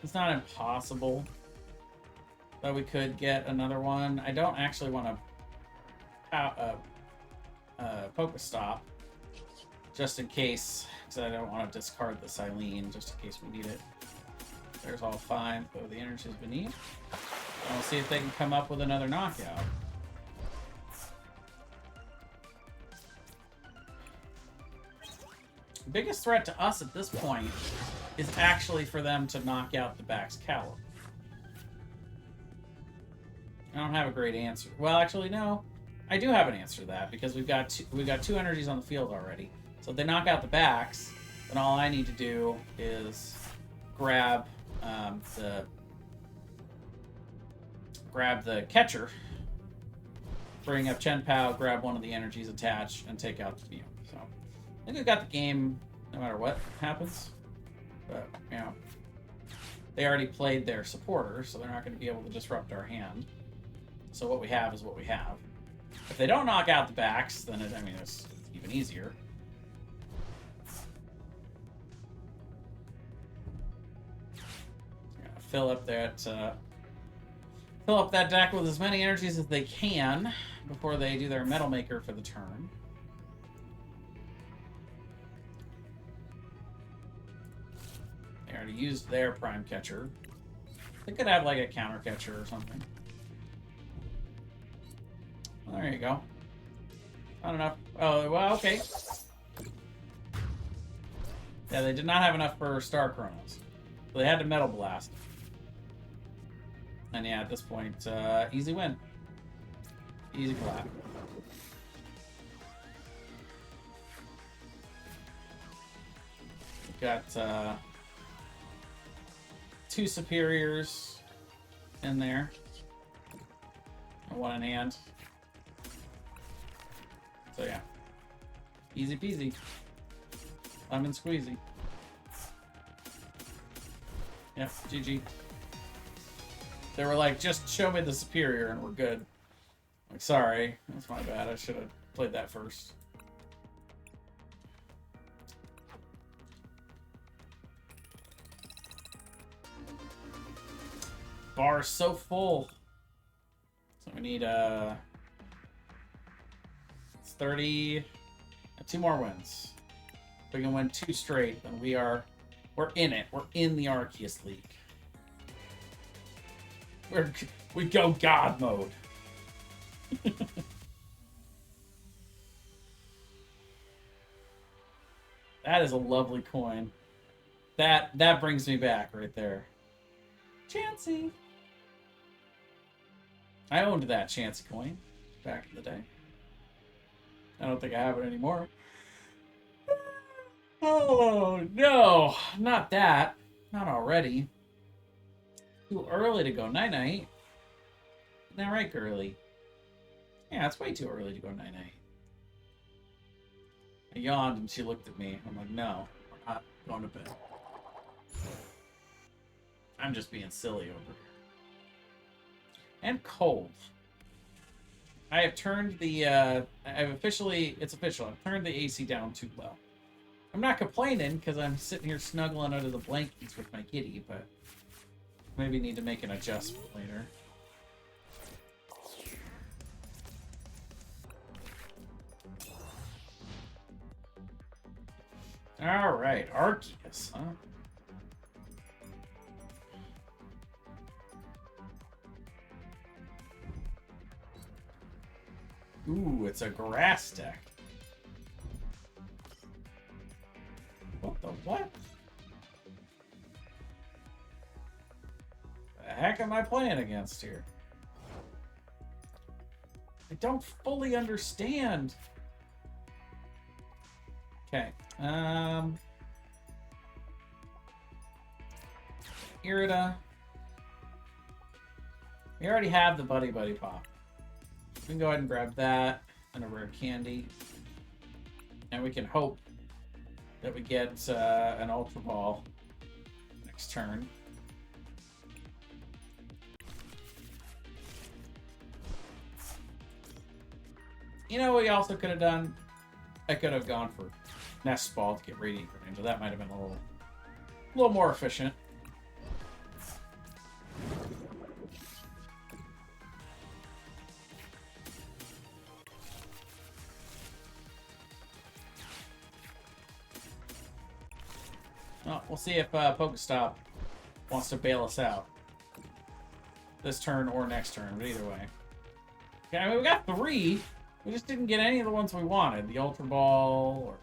It's not impossible that we could get another one. I don't actually want to Pokestop just in case, because I don't want to discard the Silene just in case we need it. There's all 5 of the energies we need. And we'll see if they can come up with another knockout. Biggest threat to us at this point is actually for them to knock out the Baxcalibur. I don't have a great answer. Well, actually, no. I do have an answer to that because we've got 2 energies on the field already. So if they knock out the Bax, then all I need to do is grab the catcher, bring up Chien-Pao, grab one of the energies attached, and take out the field. So I think we've got the game no matter what happens. But, you know, they already played their supporter, so they're not going to be able to disrupt our hand. So what we have is what we have. If they don't knock out the Bax, then it's even easier. Fill up that deck with as many energies as they can before they do their Metal Maker for the turn. They already used their Prime Catcher. They could have like a Counter Catcher or something. Well, there you go. Not enough. Oh, well, okay. Yeah, they did not have enough for Star Chronos. So they had to Metal Blast. And yeah, at this point, easy win. Easy clap. We've got 2 superiors in there. And 1 in hand. So yeah. Easy peasy. Lemon squeezy. Yep, GG. They were like, just show me the superior and we're good. Like, sorry, that's my bad. I should have played that first. Bar is so full. So we need it's 30, 2 more wins. If we can win 2 straight, then we're in it. We're in the Arceus League. We go God mode. That is a lovely coin. That brings me back right there. Chansey. I owned that Chansey coin back in the day. I don't think I have it anymore. Oh no, not that. Not already. Too early to go night-night. Isn't that right, girly? Yeah, it's way too early to go night-night. I yawned and she looked at me. I'm like, no, we're not going to bed. I'm just being silly over here. And cold. I have turned the, it's official, I've turned the AC down too low. I'm not complaining because I'm sitting here snuggling under the blankets with my kitty, but maybe need to make an adjustment later. Alright, Arceus, huh? Ooh, it's a grass deck. What the what? The heck am I playing against here? I don't fully understand. Okay. Irida. We already have the Buddy Buddy Pop. We can go ahead and grab that and a rare candy. And we can hope that we get an Ultra Ball next turn. You know what we also could have done? I could have gone for Nest Ball to get Radiant Grenade, but that might have been a little more efficient. Well, we'll see if Pokestop wants to bail us out this turn or next turn, but either way. Okay, I mean, we got 3. We just didn't get any of the ones we wanted. The Ultra Ball or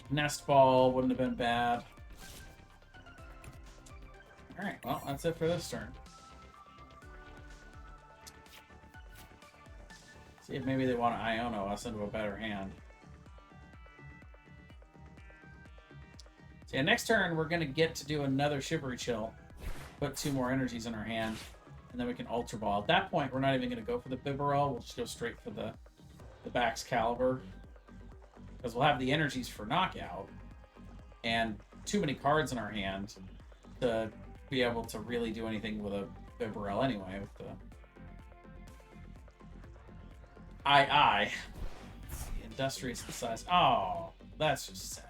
Nest Ball wouldn't have been bad. Alright, well, that's it for this turn. See if maybe they want to Iono us into a better hand. So yeah, next turn we're going to get to do another Shivery Chill. Put 2 more energies in our hand. And then we can Ultra Ball. At that point, we're not even going to go for the Bibarel. We'll just go straight for the Bax Caliber. Because we'll have the energies for knockout. And too many cards in our hand to be able to really do anything with a Bibarel anyway. With the the Industrious the size. Oh, that's just sad.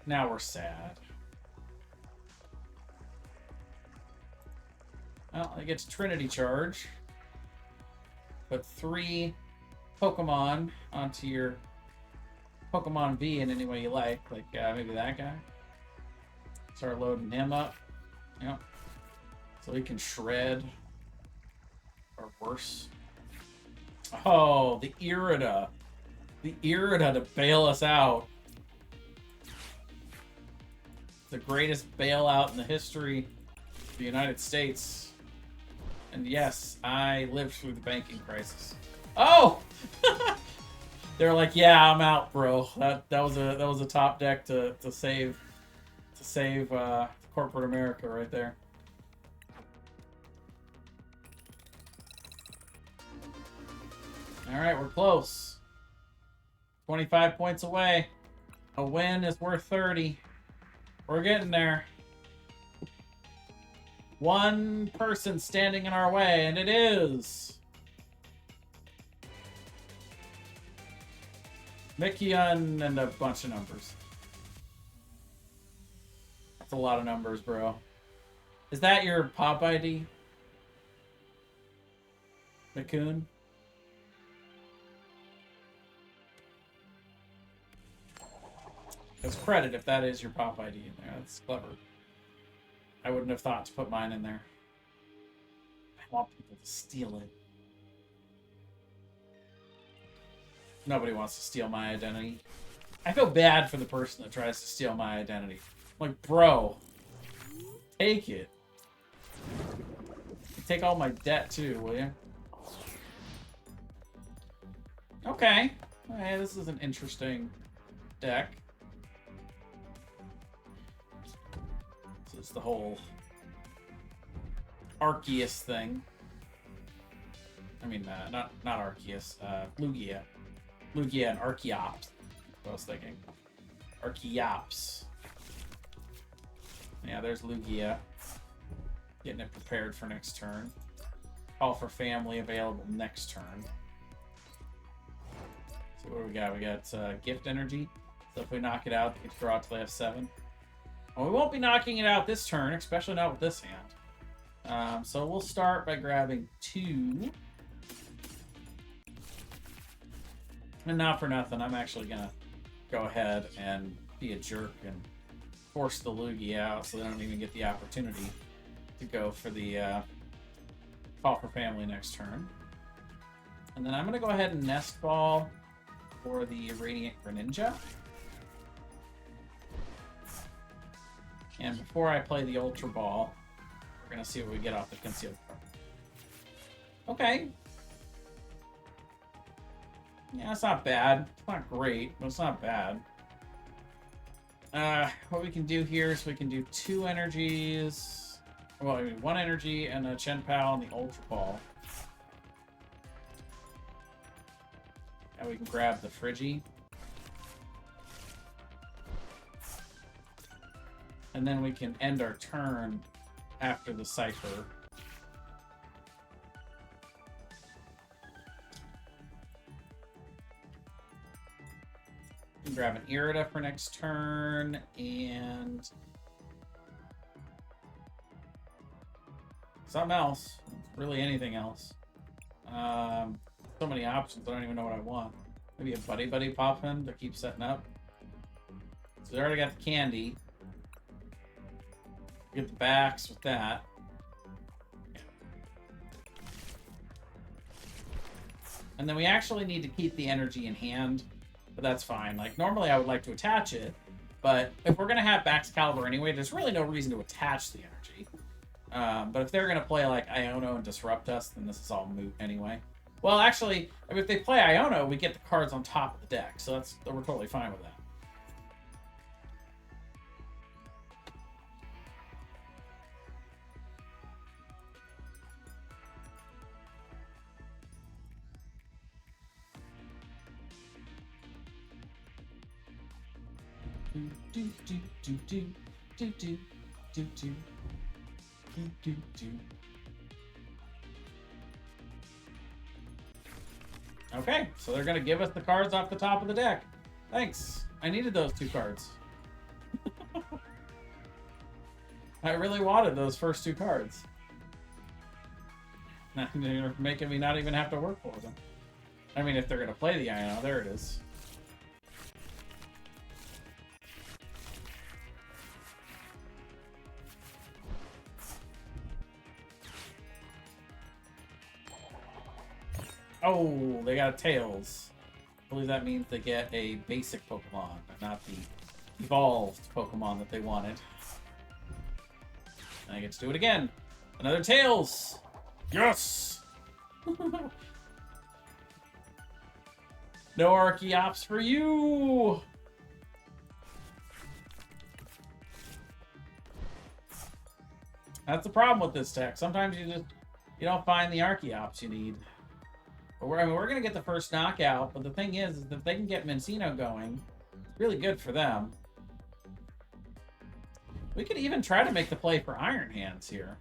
Now we're sad. Well, I get to Trinity Charge. Put 3 Pokemon onto your Pokemon V in any way you like maybe that guy. Start loading him up. Yep. So he can shred. Or worse. Oh, the Irida. The Irida to bail us out. The greatest bailout in the history of the United States. And yes, I lived through the banking crisis. Oh! They're like, yeah, I'm out, bro. That was a top deck to save corporate America right there. All right, we're close. 25 points away. A win is worth 30. We're getting there. One person standing in our way, and it is Mikion and a bunch of numbers. That's a lot of numbers, bro. Is that your pop ID? Mikun? That's credit if that is your pop ID in there. That's clever. I wouldn't have thought to put mine in there. I want people to steal it. Nobody wants to steal my identity. I feel bad for the person that tries to steal my identity. I'm like, bro, take it. Take all my debt too, will you? Okay. Hey, this is an interesting deck. So it's the whole Arceus thing. I mean, not Arceus, Lugia. Lugia and Archeops. What I was thinking. Archeops. Yeah, there's Lugia. Getting it prepared for next turn. Call for family available next turn. So what do we got? We got gift energy. So if we knock it out, we can draw it till they have 7. Well, we won't be knocking it out this turn, especially not with this hand. So we'll start by grabbing 2. And not for nothing, I'm actually going to go ahead and be a jerk and force the Lugia out so they don't even get the opportunity to go for the call for family next turn. And then I'm going to go ahead and nest ball for the Radiant Greninja. And before I play the Ultra Ball, we're going to see what we get off the concealed card. Okay. Yeah, it's not bad. It's not great, but it's not bad. What we can do here is we can do 2 energies. Well, I mean, 1 energy and a Chien-Pao and the Ultra Ball. And we can grab the Friggy. And then we can end our turn after the Cypher. We can grab an Irida for next turn, and something else. Really anything else. So many options, I don't even know what I want. Maybe a Buddy Buddy pop in to keep setting up. So we already got the candy. Get the backs with that. And then we actually need to keep the energy in hand, but that's fine. Like, normally I would like to attach it, but if we're going to have Bax Caliber anyway, there's really no reason to attach the energy. But if they're going to play, like, Iono and Disrupt us, then this is all moot anyway. Well, actually, I mean, if they play Iono, we get the cards on top of the deck, so we're totally fine with that. Okay, so they're gonna give us the cards off the top of the deck. Thanks. I needed those 2 cards. I really wanted those first 2 cards. Now you're making me not even have to work for them. I mean, if they're gonna play the Iono, there it is. Oh, they got a Tails. I believe that means they get a basic Pokemon, but not the evolved Pokemon that they wanted. And I get to do it again. Another Tails! Yes! No Archeops for you! That's the problem with this deck. Sometimes you don't find the Archeops you need. But we're going to get the first knockout, but the thing is that they can get Mencino going. It's really good for them. We could even try to make the play for Iron Hands here,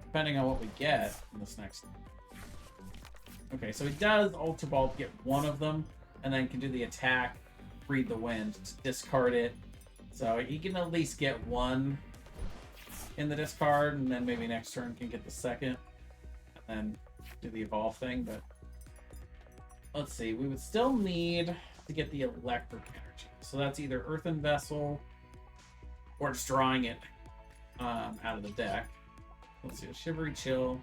depending on what we get in this next. Okay, so he does Ultra Ball to get 1 of them, and then can do the attack, Breathe the Wind to discard it. So he can at least get 1 in the discard, and then maybe next turn can get the second, and then do the evolve thing. But let's see, we would still need to get the electric energy. So that's either Earthen Vessel or just drawing it out of the deck. Let's see, a Shivery Chill.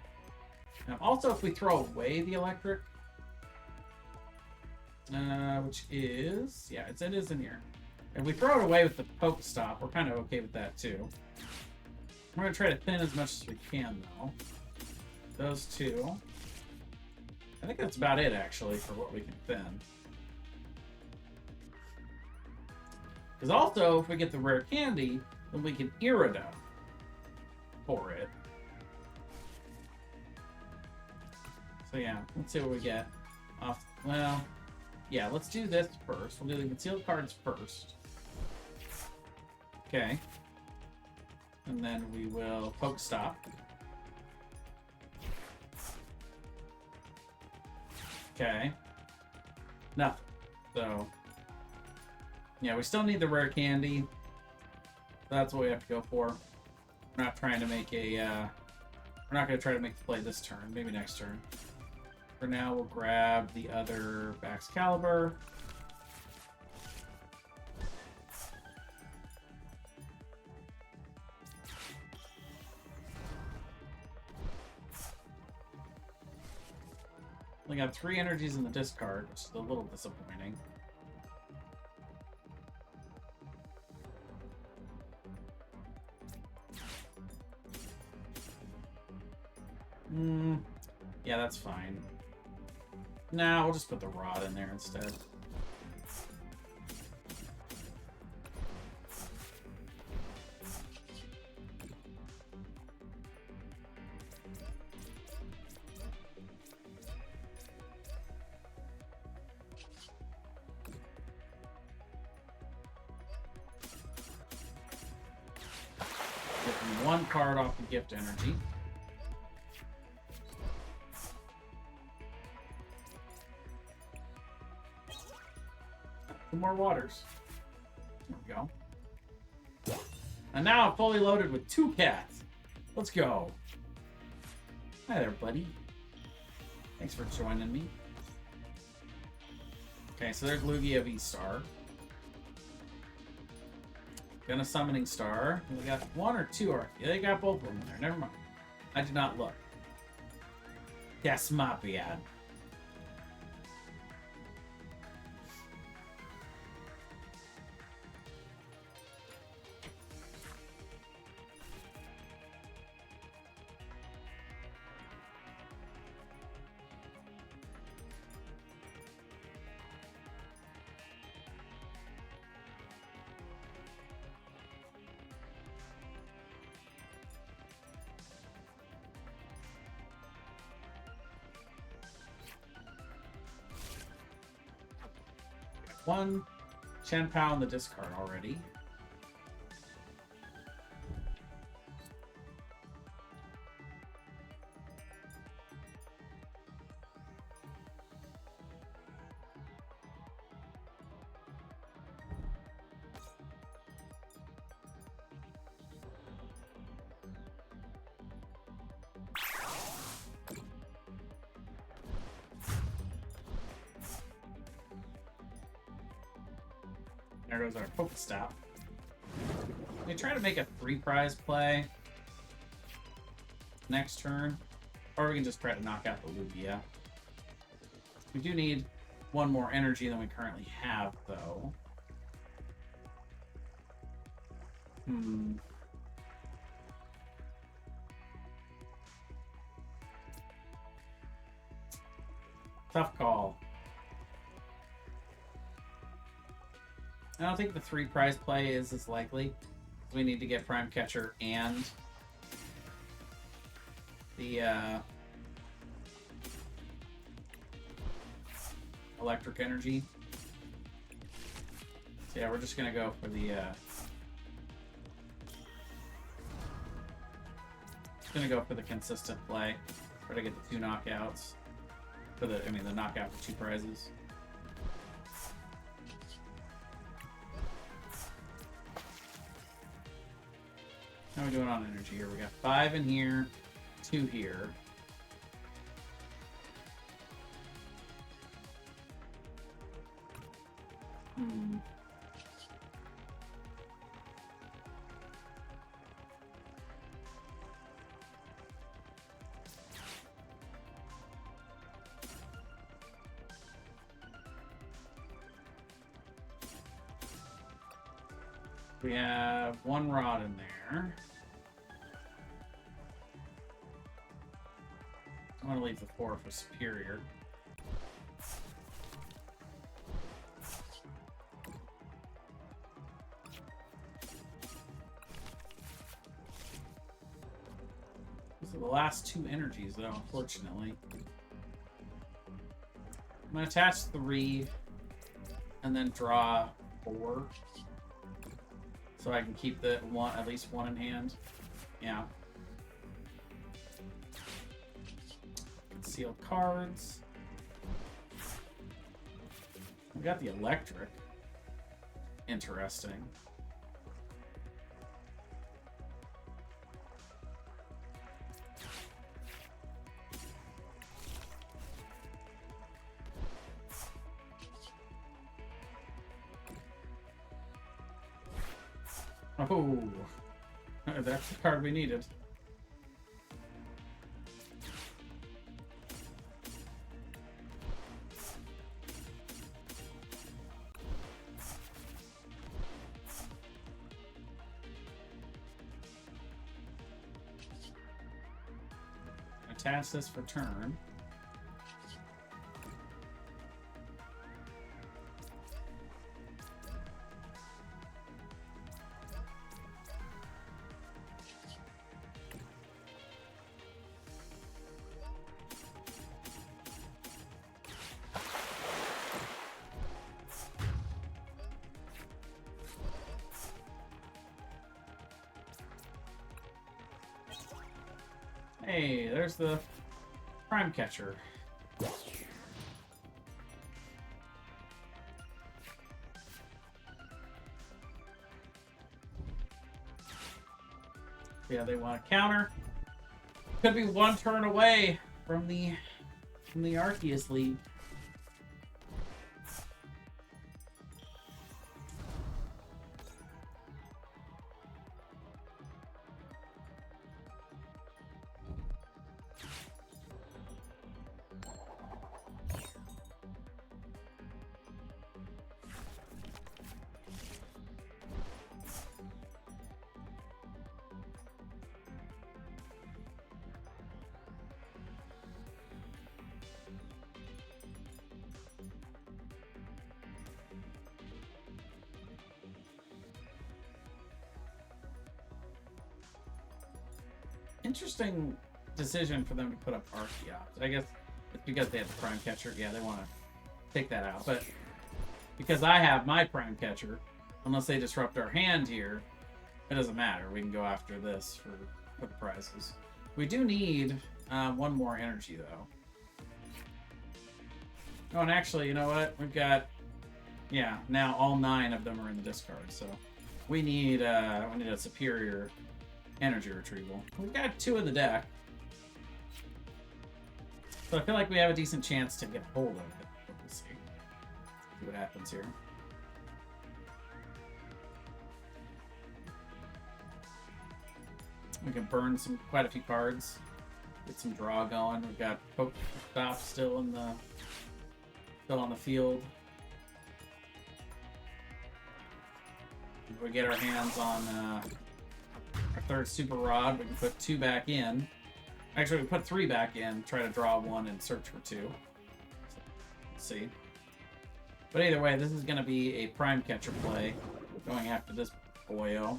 Now, also, if we throw away the electric, which is, yeah, it is in here. If we throw it away with the Pokestop, we're kind of okay with that too. We're going to try to thin as much as we can, though. Those 2. I think that's about it, actually, for what we can thin. Because also, if we get the rare candy, then we can Irida for it. So yeah, let's see what we get. Well, yeah, let's do this first. We'll do the concealed cards first. Okay. And then we will poke stop. Okay. Nothing. So, yeah, we still need the rare candy. That's what we have to go for. We're not trying to make a, we're not going to try to make the play this turn. Maybe next turn. For now, we'll grab the other Baxcalibur. We got 3 energies in the discard, which is a little disappointing. Yeah, that's fine. Nah, we'll just put the rod in there instead. Getting 1 card off the gift energy. More waters. There we go. And now I'm fully loaded with 2 cats. Let's go. Hi there, buddy. Thanks for joining me. Okay, so there's Lugia V-Star. Gonna Summoning Star. We got 1 or 2 Arceus. Yeah, they got both of them in there. Never mind. I did not look. That's my bad. One Chien-Pao in the discard already. There goes our Pokestop. We try to make a 3-prize play next turn, or we can just try to knock out the Lugia. We do need 1 more energy than we currently have, though. Tough call. I don't think the 3-prize play is as likely. We need to get Prime Catcher and the electric energy. So yeah, we're just gonna go for the consistent play. Try to get the 2 knockouts for the knockout for 2 prizes. How are we doing on energy here? We got 5 in here, 2 here. We have 1 rod in there. I'm going to leave the 4 for Superior. for the last 2 energies, though, unfortunately. I'm going to attach 3 and then draw 4. So I can keep the at least 1 in hand. Yeah. Concealed cards. We got the electric. Interesting. Oh, that's the card we needed. Attach this for turn. Hey, there's the prime catcher. Yeah, they want to counter. Could be 1 turn away from the Arceus League. Interesting decision for them to put up Arceus. I guess it's because they have the prime catcher. Yeah, they want to take that out. But because I have my prime catcher, unless they disrupt our hand here, it doesn't matter. We can go after this for the prizes. We do need 1 more energy, though. Oh, and actually, you know what? We've got... Yeah, now all 9 of them are in the discard, so we need a superior energy retrieval. We've got 2 in the deck. So I feel like we have a decent chance to get hold of it. But we'll see what happens here. We can burn quite a few cards. Get some draw going. We've got Pokestop still on the field. If we get our hands on our 3rd Super Rod, we can put 2 back in. Actually, we put 3 back in, try to draw 1 and search for 2. So, let's see. But either way, this is going to be a prime catcher play, going after this boyo.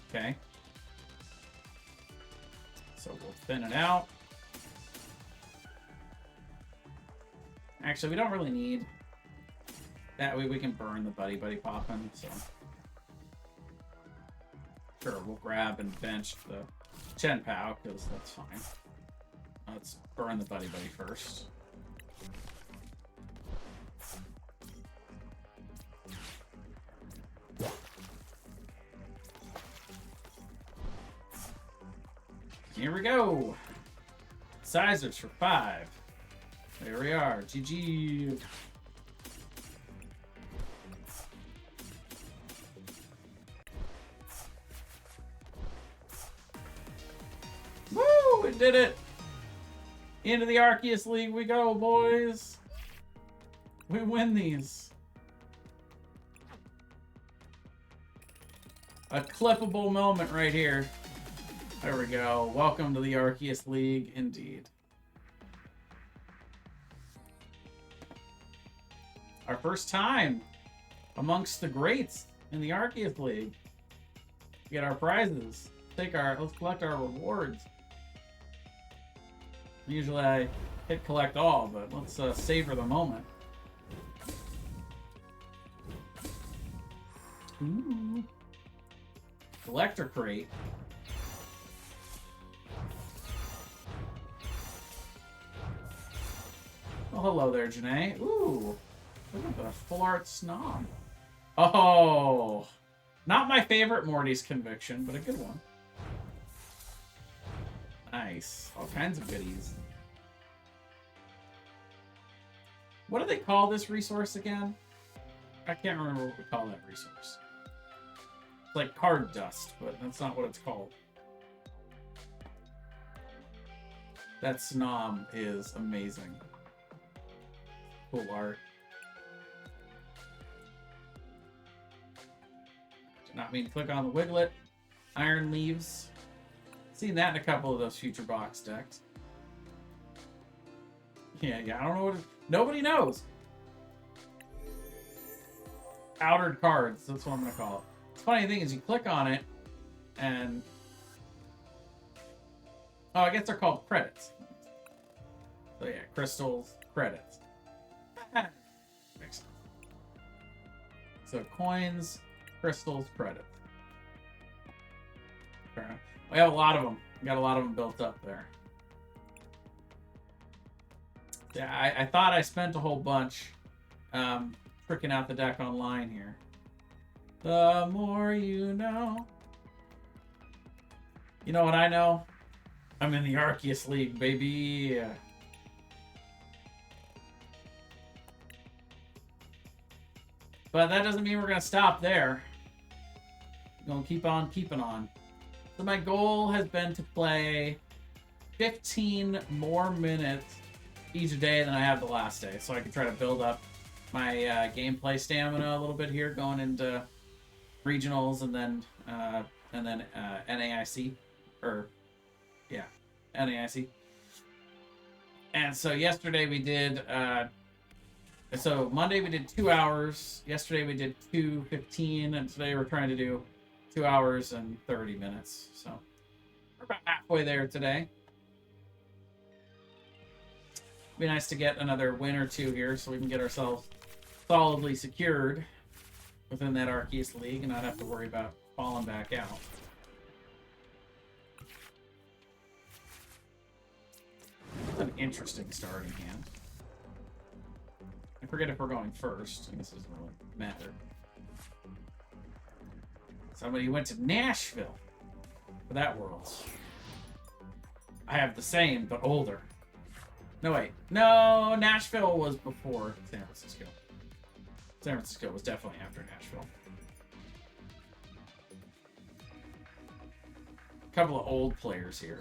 Okay. So we'll thin it out. Actually, we don't really need... That way we can burn the Buddy Poppin', so... Sure, we'll grab and bench the Chien-Pao, because that's fine. Let's burn the Buddy first. Here we go! Sizers for 5. There we are. GG! Woo! We did it! Into the Arceus League we go, boys! We win these. A clippable moment right here. There we go. Welcome to the Arceus League, indeed. Our first time amongst the greats in the Arceus League. Get our prizes. let's collect our rewards. Usually I hit collect all, but let's savor the moment. Ooh. Collector crate. Oh, hello there, Janae. Ooh, look at the full art snob. Oh, not my favorite Morty's Conviction, but a good one. Nice. All kinds of goodies. What do they call this resource again? I can't remember what we call that resource. It's like card dust, but that's not what it's called. That snob is amazing. Cool art. Did not mean to click on the Wiglet. Iron Leaves. Seen that in a couple of those future box decks. Yeah, I don't know what nobody knows. Outered cards, that's what I'm gonna call it. The funny thing is you click on it and oh, I guess they're called credits. So yeah, crystals, credits. Makes sense. So coins, crystals, credits. Fair enough. We have a lot of them. We got a lot of them built up there. Yeah, I thought I spent a whole bunch tricking out the deck online here. The more you know. You know what I know? I'm in the Arceus League, baby. But that doesn't mean we're going to stop there. We're going to keep on keeping on. So my goal has been to play 15 more minutes each day than I have the last day. So I can try to build up my gameplay stamina a little bit here going into regionals and then NAIC. Or, yeah, NAIC. And so yesterday we did... So Monday we did 2 hours. Yesterday we did 2:15, and today we're trying to do 2 hours and 30 minutes. So we're about halfway there today. Be nice to get another win or two here, so we can get ourselves solidly secured within that Arceus League and not have to worry about falling back out. That's an interesting starting hand. I forget if we're going first. I guess it doesn't really matter. Somebody went to Nashville for that Worlds. I have the same, but older. No, wait. No, Nashville was before San Francisco. San Francisco was definitely after Nashville. A couple of old players here.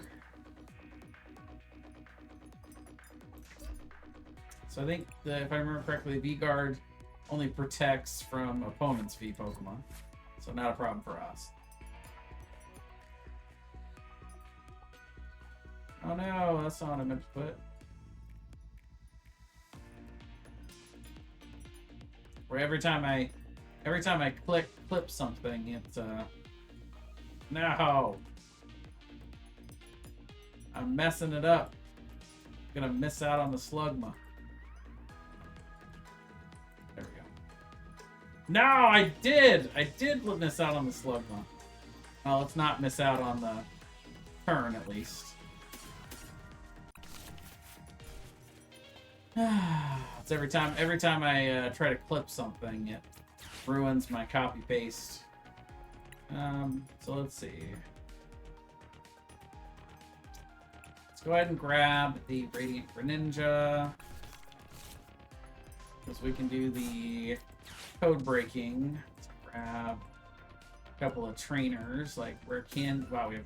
So I think that if I remember correctly, V-Guard only protects from opponents' V Pokemon. So not a problem for us. Oh no, that's not what I meant to put. Where every time I clip something, it's no. I'm messing it up. Gonna miss out on the Slugma. There we go. No, I did miss out on the Slugma. Well, let's not miss out on the turn at least. It's every time I try to clip something, it ruins my copy paste. So let's see. Let's go ahead and grab the Radiant Greninja, because we can do the code breaking. Let's grab a couple of trainers, like rare candy. Wow, we have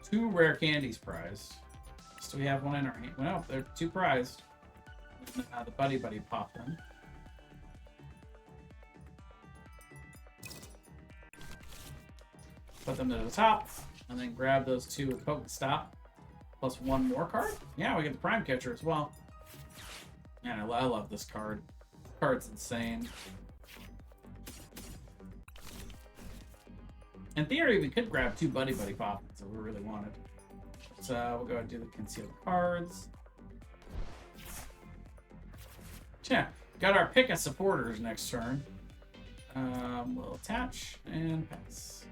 2 rare candies prized. So we have one in our hand. Well, they're 2 prized. The Buddy popped in. Put them to the top, and then grab those 2 with Pokestop, plus 1 more card. Yeah, we get the Prime Catcher as well. Man, I love this card. This card's insane. In theory, we could grab 2 Buddy Buddy Poppins if we really wanted. So we'll go ahead and do the concealed cards. Yeah, got our pick of supporters next turn. We'll attach and pass.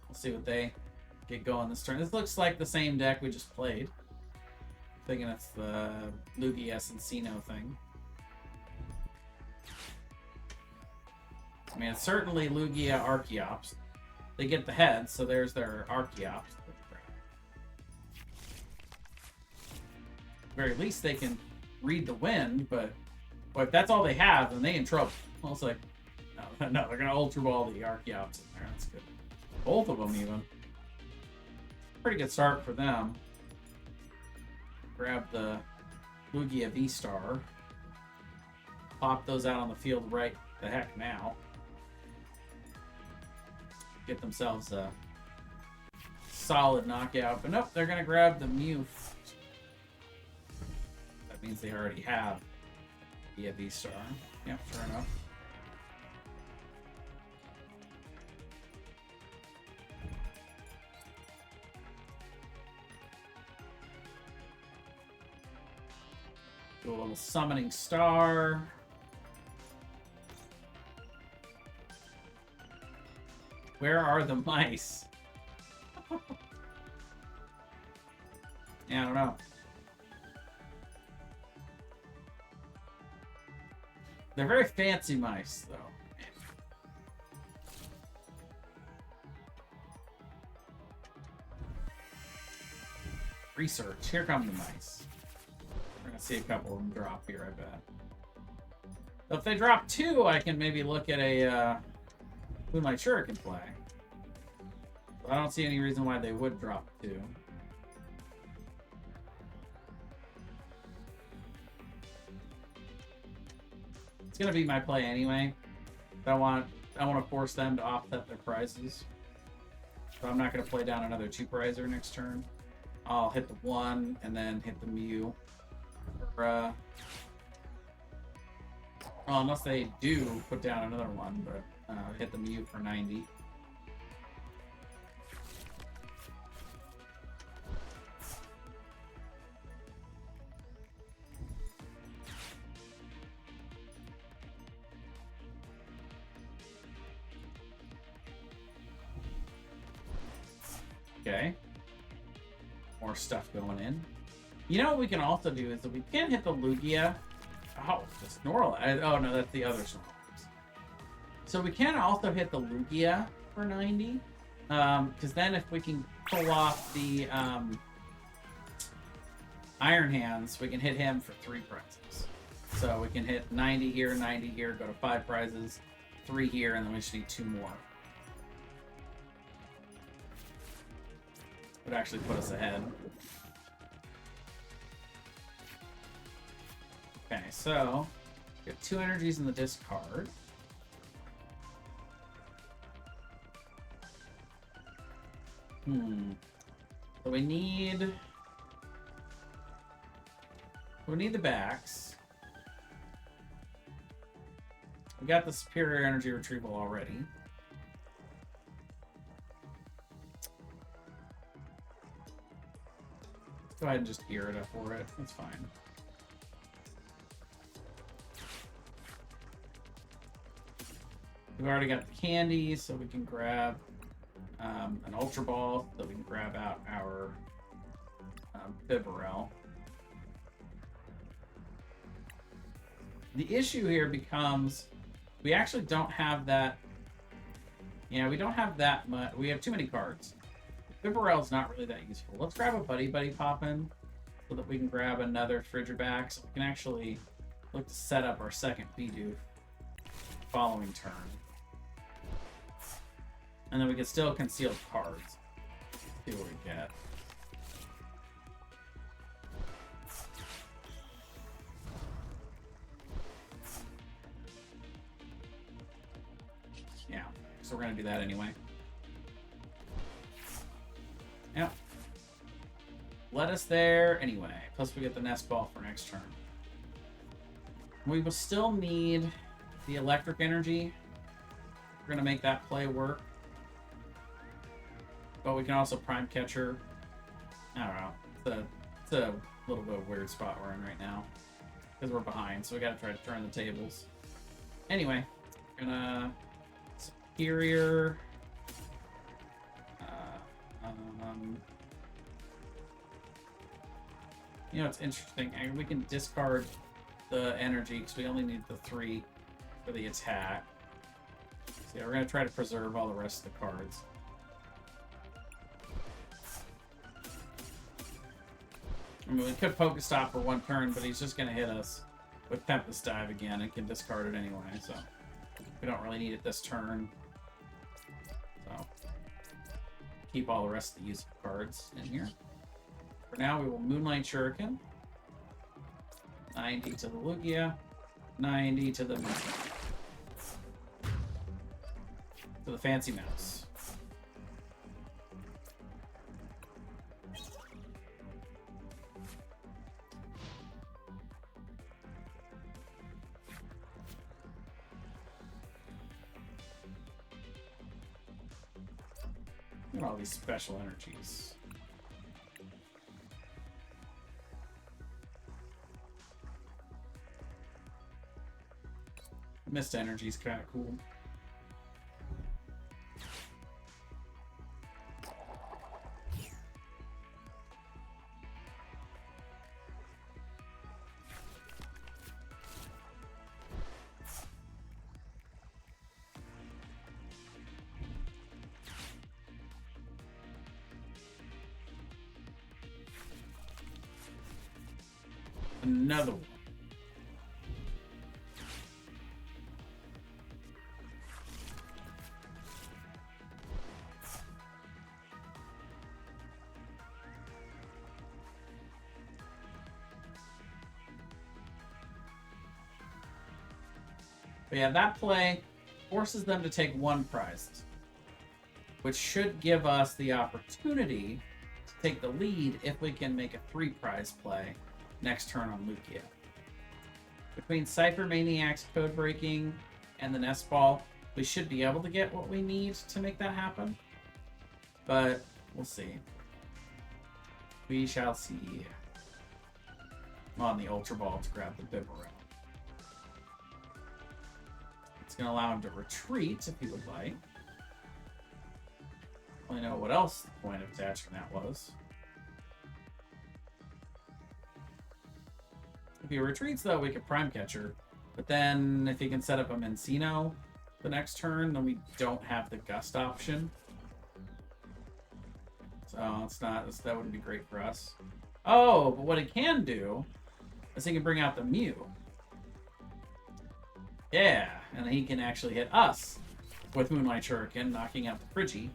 We'll see what they get going this turn. This looks like the same deck we just played. Thinking it's the Lugia Encino thing. I mean, it's certainly Lugia Archeops. They get the head, so there's their Archeops. At the very least, they can read the wind, but if that's all they have, then they in trouble. Well, it's like, no, they're going to Ultra Ball the Archeops in there. That's good. Both of them, even. Pretty good start for them. Grab the Lugia V-Star. Pop those out on the field right the heck now. Get themselves a solid knockout. But nope, they're going to grab the Mew. That means they already have the V-Star. Yep, fair enough. Do a little Summoning Star. Where are the mice? Yeah, I don't know. They're very fancy mice, though. Research. Here come the mice. We're gonna see a couple of them drop here, I bet. If they drop 2, I can maybe look at a who my Shuriken play. But I don't see any reason why they would drop 2. It's gonna be my play anyway. I want to force them to offset their prizes. So I'm not gonna play down another 2-prizer next turn. I'll hit the 1 and then hit the Mew. Well, unless they do put down another one, but hit the Mew for 90. Okay. More stuff going in. You know what we can also do is that we can hit the Lugia. Oh, the Snorlax. Oh, no, that's the other Snorlax. So we can also hit the Lugia for 90. Because then if we can pull off the Iron Hands, we can hit him for 3 prizes. So we can hit 90 here, 90 here, go to 5 prizes, 3 here, and then we just need 2 more. Would actually put us ahead. Okay, so we got 2 energies in the discard. So we need the backs. We got the superior energy retrieval already. Go ahead and just gear it up for it. That's fine. We've already got the candies, so we can grab an Ultra Ball, so we can grab out our Bibarel. The issue here becomes we actually don't have that. Yeah, we don't have that much. We have too many cards. Bibarel's not really that useful. Let's grab a Buddy Buddy Poppin so that we can grab another Frigiback, so we can actually look to set up our second Bidoof following turn. And then we can still conceal cards. See what we get. Yeah, so we're going to do that anyway. Yeah. Let us there anyway. Plus we get the Nest Ball for next turn. We will still need the electric energy. We're going to make that play work. But we can also prime catcher. I don't know. It's a little bit of a weird spot we're in right now. Because we're behind, so we got to try to turn the tables. Anyway, we're going to... Superior... you know, it's interesting. We can discard the energy because we only need the 3 for the attack. So yeah, we're going to try to preserve all the rest of the cards. I mean, we could Focus Stop for 1 turn, but he's just going to hit us with Tempest Dive again and can discard it anyway, so we don't really need it this turn. So keep all the rest of the useful cards in here. For now, we will Moonlight Shuriken. 90 to the Lugia. 90 to the to the Fancy Mouse. Look at all these special energies. Mist energy is kind of cool. Another one. But yeah, that play forces them to take 1 prize, which should give us the opportunity to take the lead if we can make a 3 prize play next turn on Lugia. Between Cypher Maniac's code breaking and the Nest Ball, we should be able to get what we need to make that happen. But we'll see. We shall see. On the Ultra Ball to grab the Bibarel. It's going to allow him to retreat if he would like. I don't know what else the point of attaching that was. If he retreats, though, we could Prime Catcher. But then, if he can set up a Mencino the next turn, then we don't have the Gust option. So it's not, that wouldn't be great for us. Oh, but what he can do is he can bring out the Mew. Yeah, and he can actually hit us with Moonlight Shuriken, knocking out the Friggy.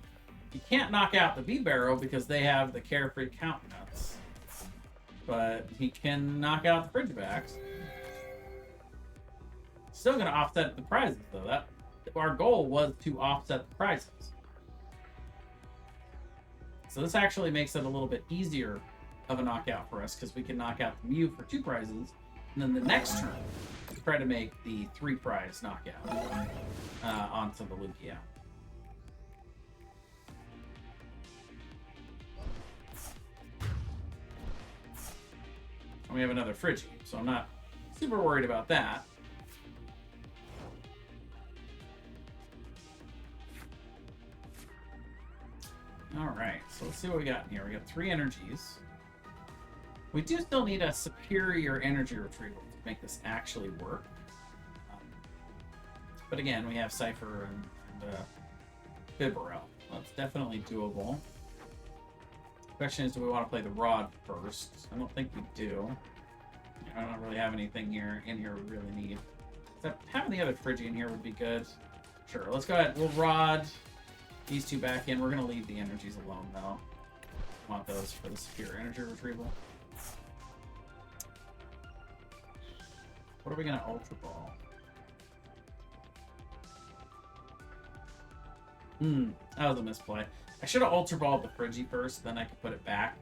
You can't knock out the V-Barrow because they have the Carefree Countenance. But he can knock out the Frigibacks. Still going to offset the prizes, though. Our goal was to offset the prizes. So this actually makes it a little bit easier of a knockout for us because we can knock out the Mew for 2 prizes, and then the next turn try to make the 3 prize knockout onto the Lugia. And we have another Friggy, so I'm not super worried about that. Alright, so let's see what we got in here. We got 3 energies. We do still need a superior energy retrieval to make this actually work. But again, we have Cypher and Bibarel. That's definitely doable. The question is, do we want to play the Rod first? I don't think we do. I don't really have anything in here we really need. Except having the other Friggy in here would be good. Sure, let's go ahead. We'll Rod these 2 back in. We're going to leave the energies alone, though. Want those for the superior energy retrieval. What are we going to Ultra Ball? That was a misplay. I should have Ultra Balled the Friggy first, then I could put it back.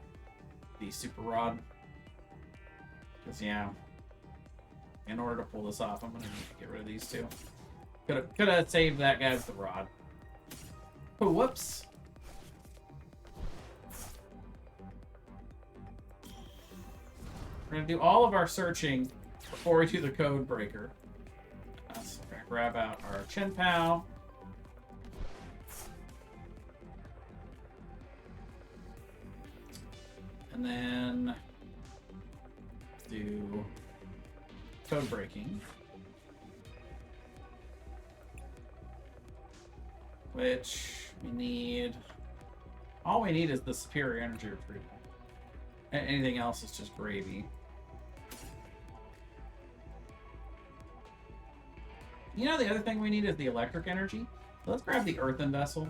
The Super Rod. Because, yeah. in order to pull this off. I'm gonna need to get rid of these two. Could have saved that guy with the rod. Oh, whoops. We're gonna do all of our searching before we do the code breaker. So we're gonna grab out our Chien-Pao. And then do code breaking. Which we need. All we need is the superior energy retrieval. Anything else is just gravy. You know, the other thing we need is the electric energy. So let's grab the earthen vessel.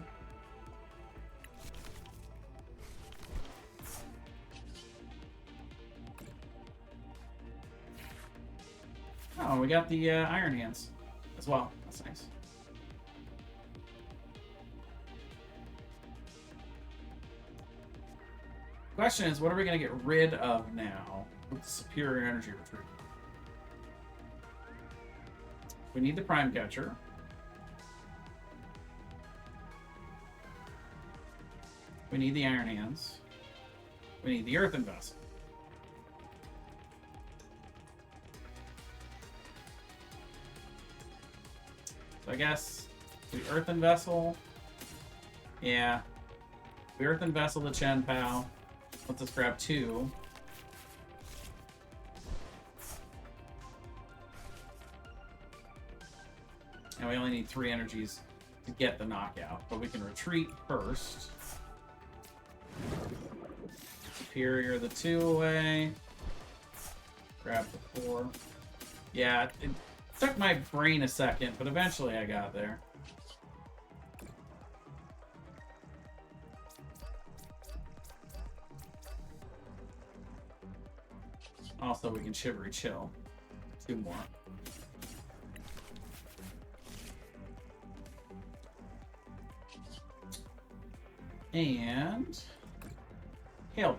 Oh, we got the iron hands as well. That's nice. Question is, what are we going to get rid of now with the superior energy retrieval? We need the prime catcher. We need the iron hands. We need the earthen vessel. So I guess the earthen vessel. Yeah. The earthen vessel, the Chien-Pao. Let's just grab 2. And we only need 3 energies to get the knockout. But we can retreat first. Superior the 2 away. Grab the 4. Yeah, it took my brain a second, but eventually I got there. Also, we can shivery chill. 2 more. And Hail Blade.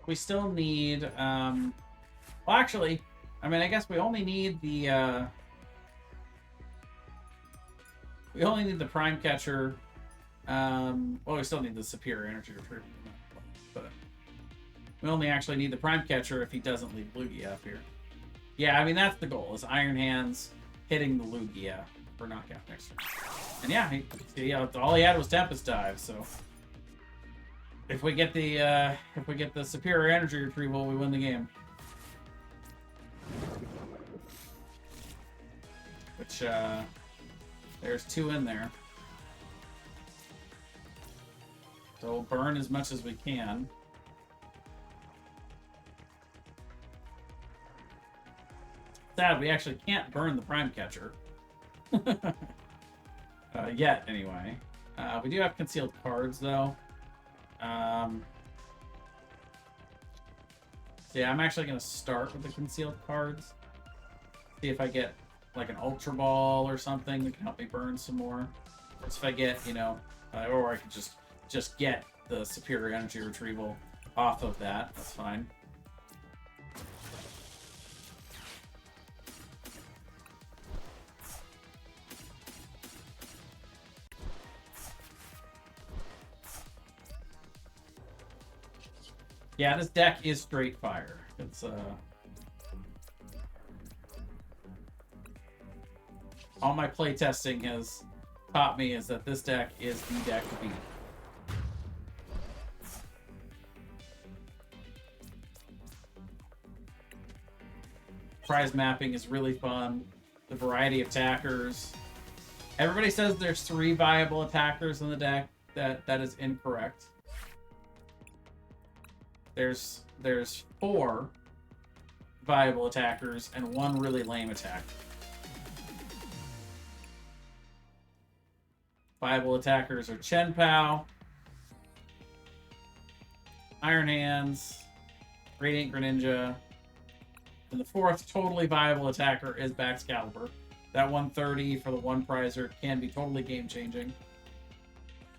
We still need, well, actually, I mean, I guess we only need the, we only need the prime catcher. Well, we still need the superior energy retrieval, but we only actually need the prime catcher if he doesn't leave Lugia up here. Yeah, I mean, that's the goal, is Iron Hands hitting the Lugia for knockout next turn. And yeah, all he had was Tempest Dive, so if we get the superior energy retrieval, we win the game. Which there's 2 in there. So we'll burn as much as we can. Sad, we actually can't burn the prime catcher. Yet, anyway. We do have concealed cards, though. So yeah, I'm actually going to start with the concealed cards. See if I get like an Ultra Ball or something that can help me burn some more. Or if I get, you know, or I could just get the superior energy retrieval off of that. That's fine. Yeah, this deck is straight fire. It's all my playtesting has taught me is that this deck is the deck to beat. Prize mapping is really fun. The variety of attackers. Everybody says there's 3 viable attackers in the deck. That is incorrect. There's 4 viable attackers and 1 really lame attack. Viable attackers are Chien-Pao, Iron Hands, Radiant Greninja. And the fourth totally viable attacker is Baxcalibur. That 130 for the one prizer can be totally game-changing.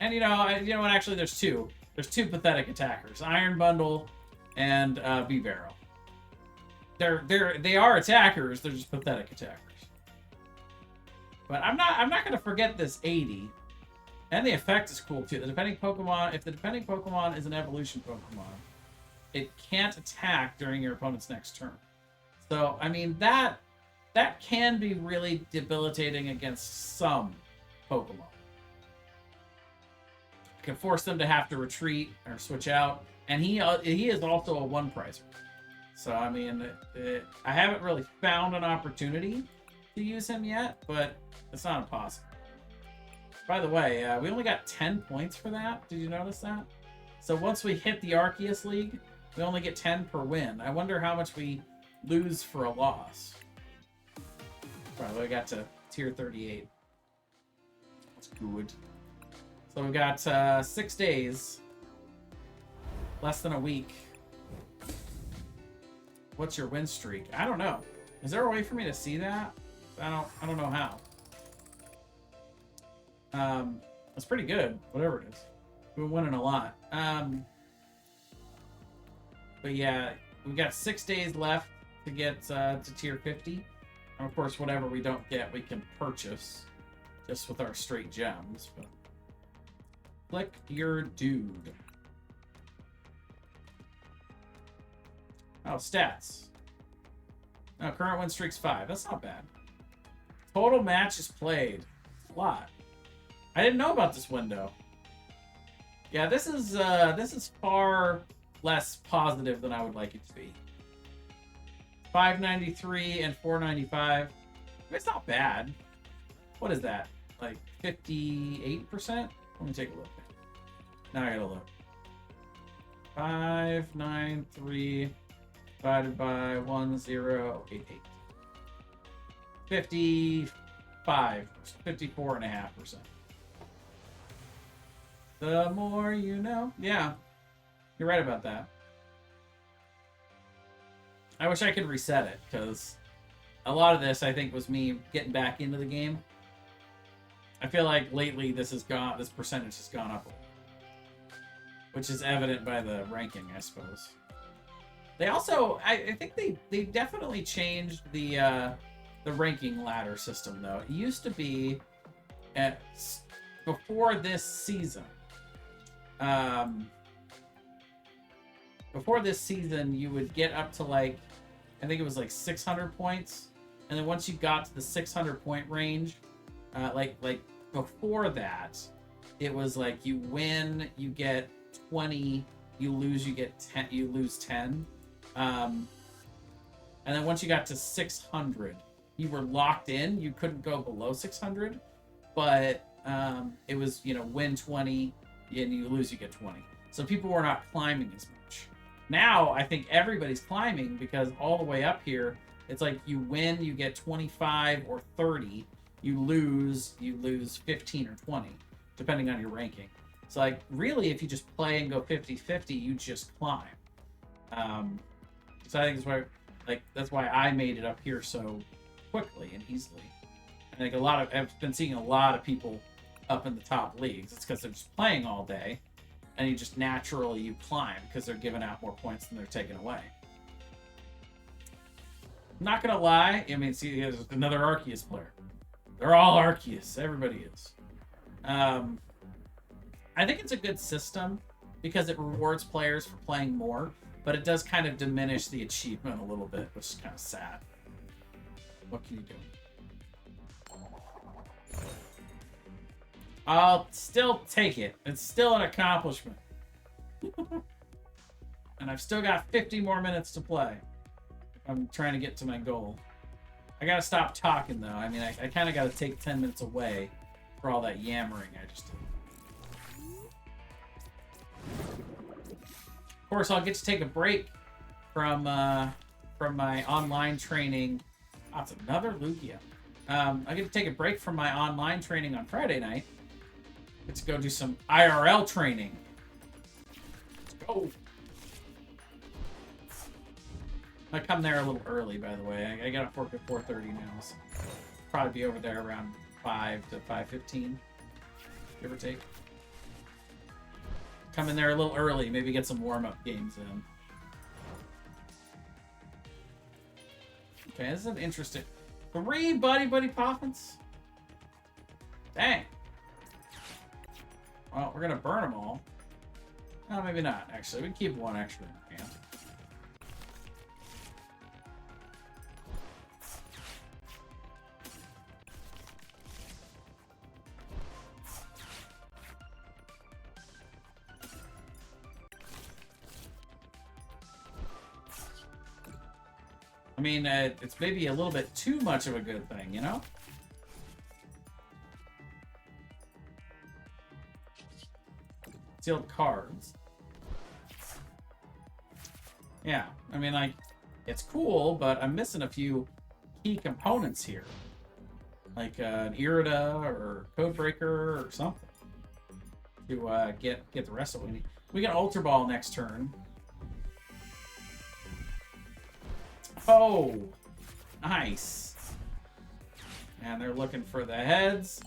And you know what? Actually, there's two. There's two pathetic attackers: Iron Bundle and V-Barrel. They are attackers. They're just pathetic attackers. But I'm not gonna forget this 80. And the effect is cool too. The depending Pokemon, if the depending Pokemon is an evolution Pokemon, it can't attack during your opponent's next turn. So I mean that can be really debilitating against some Pokemon. It can force them to have to retreat or switch out, and he is also a one prizer. So I mean, I haven't really found an opportunity to use him yet, but it's not impossible. By the way, we only got 10 points for that. Did you notice that? So once we hit the Arceus League, we only get 10 per win. I wonder how much we lose for a loss. Probably got to tier 38. That's good. So we've got 6 days. Less than a week. What's your win streak? I don't know. Is there a way for me to see that? I don't know how. That's pretty good, whatever it is. We're winning a lot. But yeah, we've got 6 days left to get to tier 50. And of course, whatever we don't get, we can purchase just with our straight gems. But click your dude. Oh, stats. No, current win streak's 5. That's not bad. Total matches played. A lot. I didn't know about this window. Yeah, this is far less positive than I would like it to be. 593 and 495. It's not bad. What is that? Like 58%? Let me take a look. Now I gotta look. 593 divided by 1088. 55. 54.5%. The more you know. Yeah, you're right about that. I wish I could reset it, because a lot of this, I think, was me getting back into the game. I feel like lately this percentage has gone up a little, which is evident by the ranking, I suppose. They also, I think they definitely changed the ranking ladder system, though. It used to be before this season. Before this season, you would get up to like, I think it was like 600 points, and then once you got to the 600 point range, like before that, it was like you win, you get 20, you lose, you get 10, you lose 10, and then once you got to 600, you were locked in. You couldn't go below 600, but it was, you know, win 20 and you lose, you get 20. So people were not climbing as much. Now I think everybody's climbing, because all the way up here, it's like you win, you get 25 or 30. You lose 15 or 20, depending on your ranking. So like really, if you just play and go 50-50, you just climb. So I think that's why I made it up here so quickly and easily. I think I've been seeing a lot of people up in the top leagues. It's because they're just playing all day, and you just naturally climb because they're giving out more points than they're taking away. I'm not gonna lie. I mean, see, there's another Arceus player. They're all Arceus. Everybody is. I think it's a good system because it rewards players for playing more, but it does kind of diminish the achievement a little bit, which is kind of sad. What can you do? I'll still take it. It's still an accomplishment. And I've still got 50 more minutes to play. I'm trying to get to my goal. I gotta stop talking, though. I mean, I kind of gotta take 10 minutes away for all that yammering I just did. Of course, I'll get to take a break from my online training. Oh, it's another Lugia. I get to take a break from my online training on Friday night. Get to go do some IRL training. Let's go. I come there a little early, by the way. I got up work at 4:30 now, so probably be over there around 5 to 5:15, give or take. Come in there a little early, maybe get some warm-up games in. Okay, this is an interesting... 3 Buddy Poppins? Dang. Well, we're gonna burn them all. No, maybe not, actually. We can keep 1 extra in hand. I mean, it's maybe a little bit too much of a good thing, you know? Sealed cards. Yeah, I mean, like, it's cool, but I'm missing a few key components here. Like an Irida or Codebreaker or something. To get the rest of what we need. We get Ultra Ball next turn. Oh, nice. And they're looking for the heads.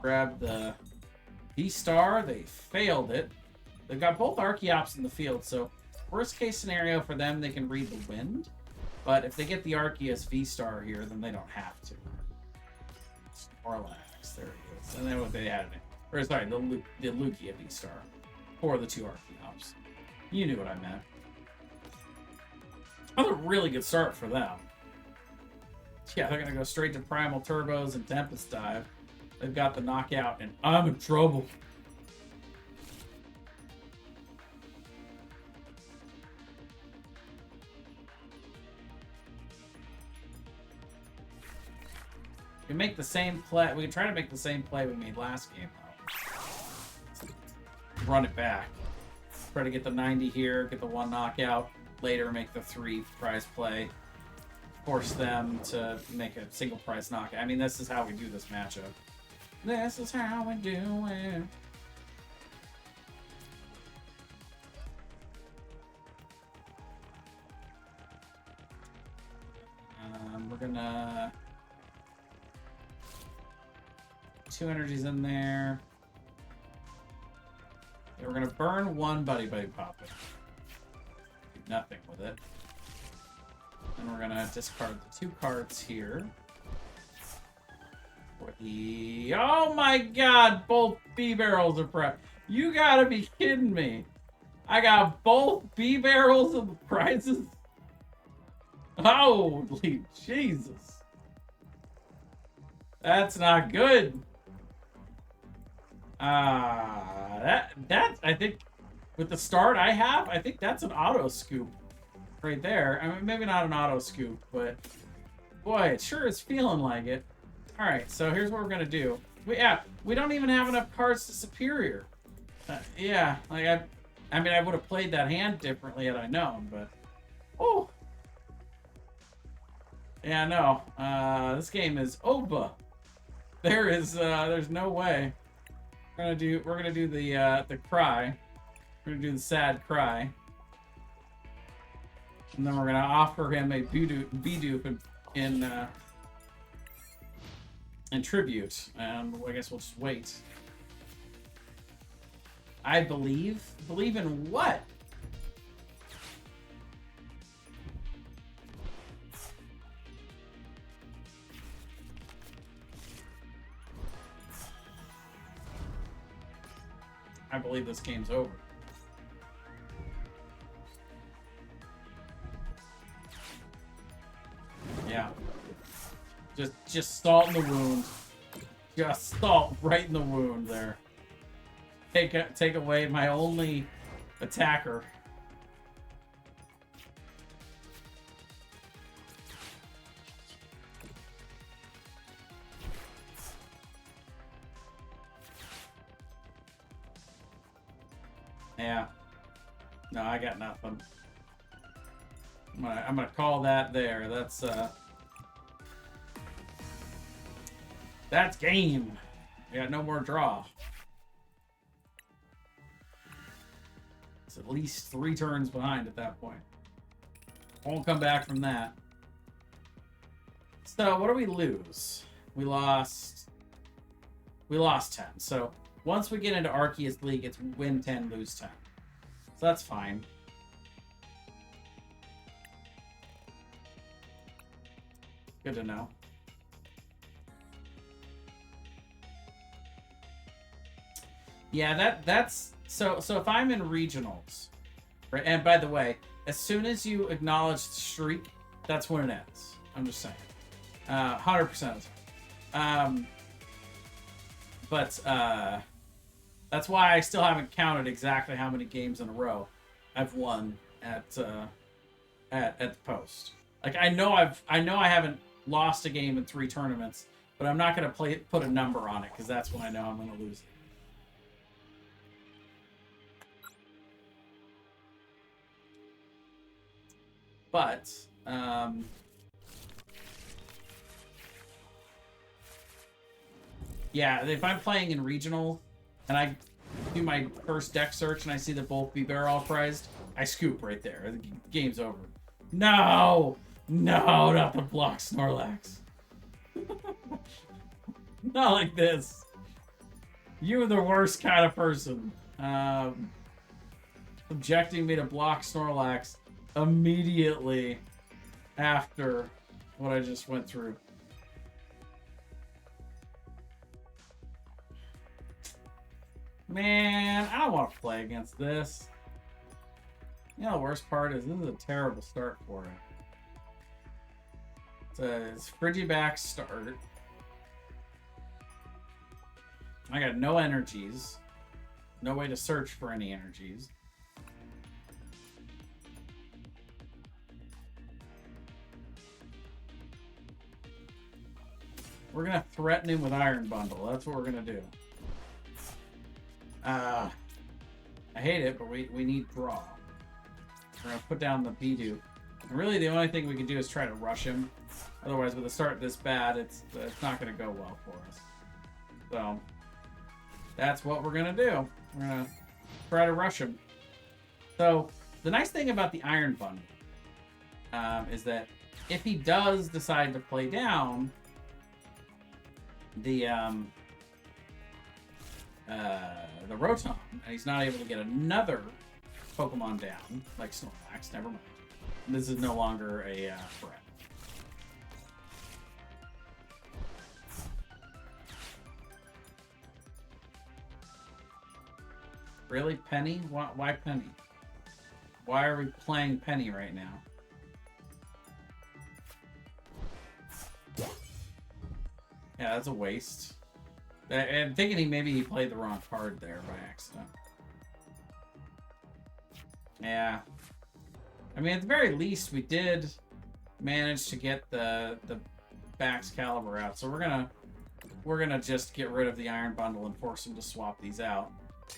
Grab the V-Star. They failed it. They've got both Archeops in the field, so worst case scenario for them, they can read the wind. But if they get the Arceus V-Star here, then they don't have to. Snorlax, there it is. And then what they added in. Or sorry, the Lugia V-Star. Or the 2 Archeops. You knew what I meant. Another really good start for them. Yeah, they're going to go straight to Primal Turbos and Tempest Dive. They've got the knockout, and I'm in trouble. We can make the same play. We can try to make the same play we made last game, though. Run it back. Try to get the 90 here, get the 1 knockout. Later, make the 3 prize play. Force them to make a single prize knockout. I mean, this is how we do this matchup. This is how we do it. We're gonna... 2 energies in there. Yeah, we're gonna burn 1 Buddy Poppin. Nothing with it. And we're gonna discard the 2 cards here. For the... Oh my god! Both B-barrels are prepped. You gotta be kidding me. I got both B-barrels of the prizes? Holy Jesus. That's not good. That I think... With the start I have, I think that's an auto scoop right there. I mean, maybe not an auto scoop, but boy, it sure is feeling like it. All right, so here's what we're gonna do. We don't even have enough cards to Superior. Yeah, like I mean, I would have played that hand differently had I known, but oh, yeah, no. This game is over. There's no way. We're gonna do the cry. We're gonna do the sad cry. And then we're gonna offer him a B-dupe in tribute. And I guess we'll just wait. I believe? Believe in what? I believe this game's over. Yeah. Just salt in the wound. Just salt right in the wound there. Take away my only attacker. Yeah. No, I got nothing. I'm gonna call that there. That's game. We got no more draw. It's at least 3 turns behind at that point. Won't come back from that. So what do we lose? We lost 10. So once we get into Arceus League, it's win 10, lose 10. So that's fine. Good to know. Yeah, that's so if I'm in regionals, right? And by the way, as soon as you acknowledge the streak, that's when it ends. I'm just saying. 100% of the time. But that's why I still haven't counted exactly how many games in a row I've won at the post. Like I know I haven't lost a game in 3 tournaments, but I'm not gonna put a number on it because that's when I know I'm gonna lose it. But yeah, if I'm playing in regional and I do my first deck search and I see that both be barrel prized, I scoop right there. The game's over. No, not the block Snorlax. Not like this. You're the worst kind of person. Subjecting me to block Snorlax immediately after what I just went through. Man, I don't want to play against this. You know, the worst part is this is a terrible start for it. It's Frigiback start. I got no energies. No way to search for any energies. We're going to threaten him with Iron Bundle. That's what we're going to do. I hate it, but we need draw. We're going to put down the Bidoof. And really, the only thing we can do is try to rush him. Otherwise, with a start this bad, it's not going to go well for us. So, that's what we're going to do. We're going to try to rush him. So, the nice thing about the Iron Bundle is that if he does decide to play down the Rotom, and he's not able to get another Pokemon down, like Snorlax, never mind. This is no longer a threat. Really? Penny? Why Penny? Why are we playing Penny right now? Yeah, that's a waste. I'm thinking maybe he played the wrong card there by accident. Yeah. I mean, at the very least, we did manage to get the Baxcalibur out. So we're gonna just get rid of the Iron Bundle and force him to swap these out.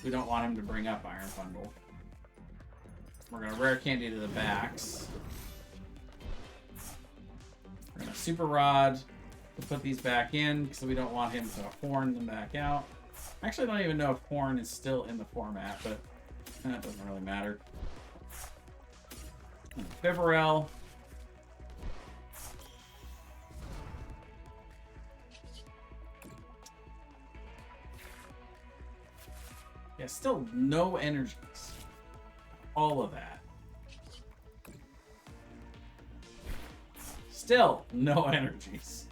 We don't want him to bring up Iron Bundle. We're gonna Rare Candy to the Bax. We're gonna Super Rod to put these back in because we don't want him to horn them back out. I actually don't even know if horn is still in the format, but that doesn't really matter. Bibarel. Yeah, still no energies. All of that. Still no energies.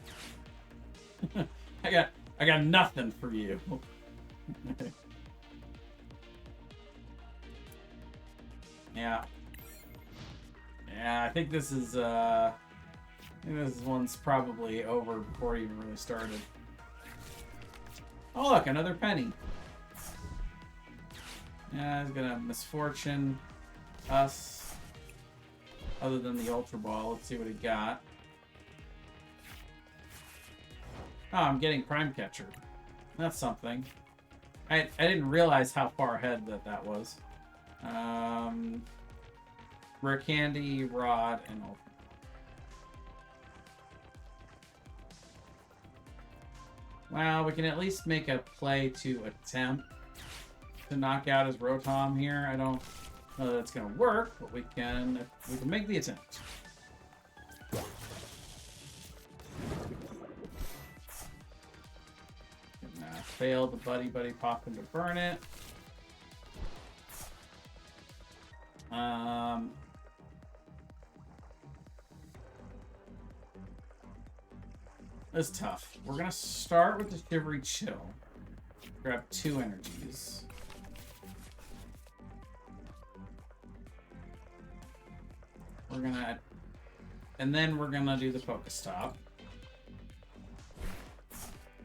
I got nothing for you. Yeah. Yeah, I think this is this one's probably over before it even really started. Oh look, another penny. Yeah, he's gonna misfortune us. Other than the Ultra Ball, let's see what he got. Oh, I'm getting Prime Catcher. That's something. I didn't realize how far ahead that was. Rare Candy, Rod, and Ultra. Well, we can at least make a play to attempt to knock out his Rotom here. I don't Not that it's gonna work, but we can make the attempt. Failed the buddy pop him to burn it. It's tough. We're gonna start with the Shivery Chill. Grab 2 energies. And then we're gonna do the Pokestop.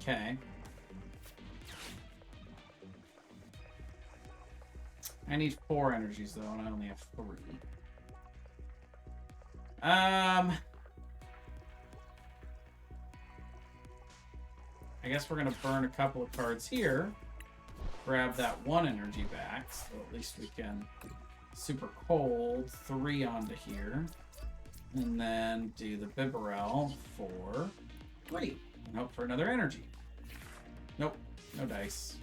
Okay. I need 4 energies though, and I only have 3. I guess we're gonna burn a couple of cards here. Grab that 1 energy back, so at least we can super cold 3 onto here. And then do the Bibarel for 3. And hope for another energy. Nope, no dice.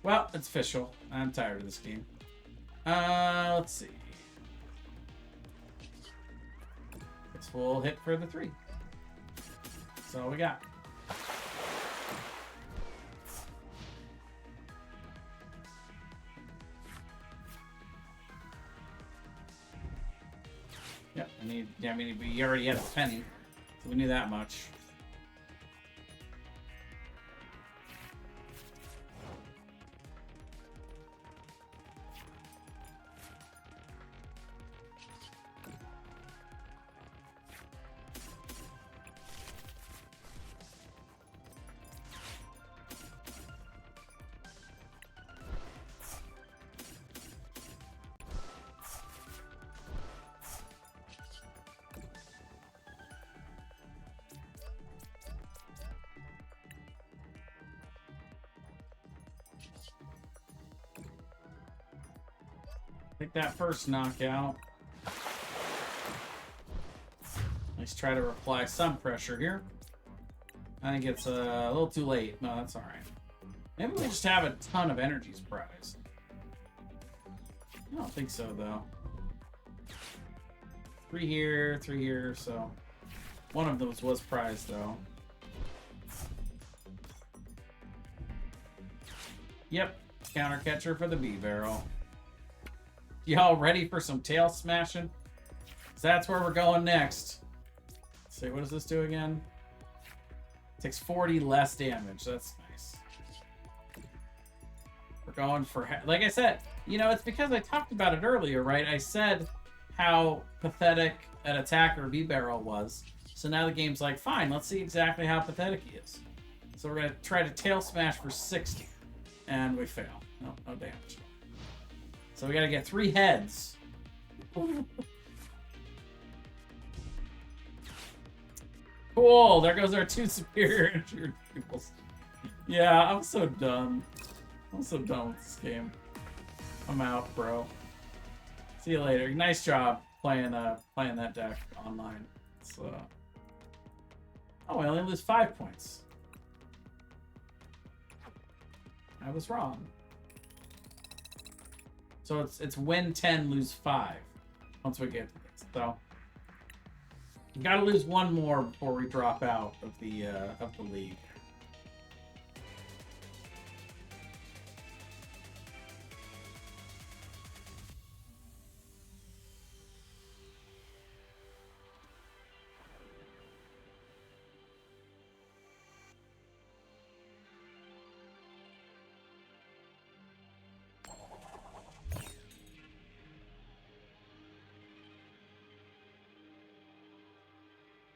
Well, it's official. I'm tired of this game. Let's see. Guess we'll hit for the 3. That's all we got. Yep, I mean, we already had a penny, so we knew that much. Take that first knockout. Let's try to apply some pressure here. I think it's a little too late. No, that's all right. Maybe we just have a ton of energies prized. I don't think so, though. 3 here, 3 here, so... One of those was prized, though. Yep, counter catcher for the B-Barrel. Y'all ready for some tail smashing? So that's where we're going next. Let's see, what does this do again? Takes 40 less damage. That's nice. We're going for... Like I said, you know, it's because I talked about it earlier, right? I said how pathetic an attacker B-Barrel was. So now the game's like, fine, let's see exactly how pathetic he is. So we're going to try to tail smash for 60. And we fail. No damage. So we got to get 3 heads. Cool. There goes our 2 superior injured pupils. Yeah, I'm so done. I'm so done with this game. I'm out, bro. See you later. Nice job playing that deck online. So, oh, I only lose 5 points. I was wrong. So it's win 10, lose 5 once we get to this. So we gotta lose 1 more before we drop out of the league.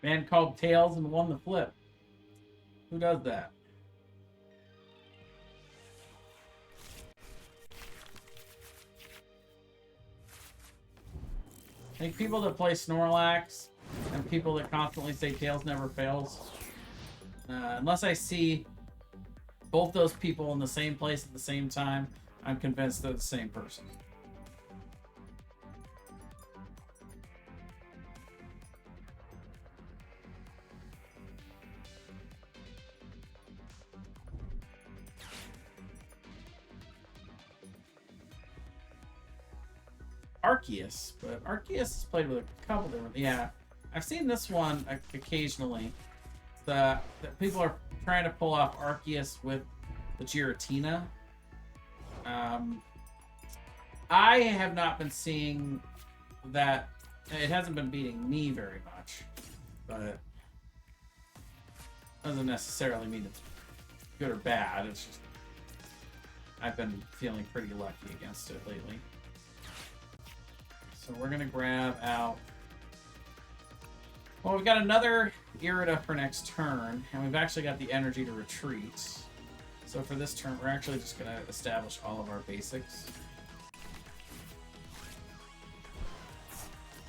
Man called Tails and won the flip. Who does that? I think people that play Snorlax and people that constantly say Tails never fails, unless I see both those people in the same place at the same time, I'm convinced they're the same person. Arceus, but Arceus is played with a couple different. Yeah, I've seen this one occasionally. The people are trying to pull off Arceus with the Giratina. I have not been seeing that. It hasn't been beating me very much, but doesn't necessarily mean it's good or bad. It's just I've been feeling pretty lucky against it lately. So we're gonna grab out. Well, we've got another Irida for next turn, and we've actually got the energy to retreat. So for this turn, we're actually just gonna establish all of our basics.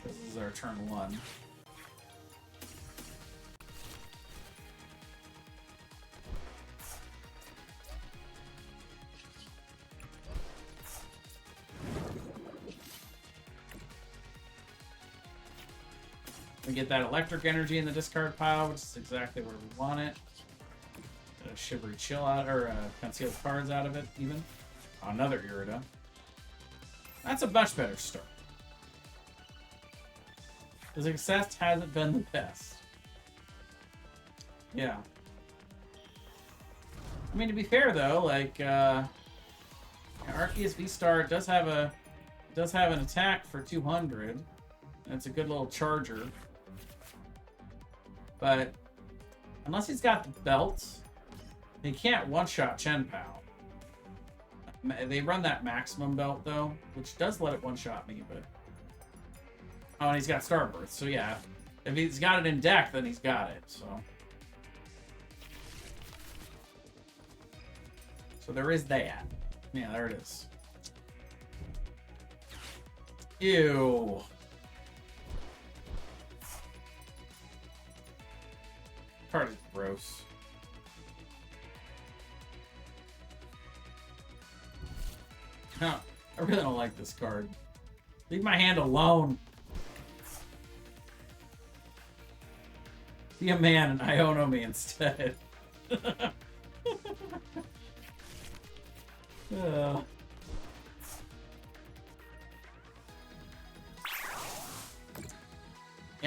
This is our turn 1. We get that electric energy in the discard pile, which is exactly where we want it. Get a Shivery Chill out, or concealed cards out of it, even. Oh, another Irida. That's a much better start. The success hasn't been the best. Yeah. I mean, to be fair though, like Arceus V-Star does have an attack for 200, and it's a good little charger. But unless he's got the belt, he can't one-shot Chien-Pao. They run that maximum belt though, which does let it one-shot me, but oh, and he's got Starbirth, so yeah. If he's got it in deck, then he's got it, so. So there is that. Yeah, there it is. Ew. Card is gross. No, I really don't like this card. Leave my hand alone. Be a man and Iono me instead. Yeah,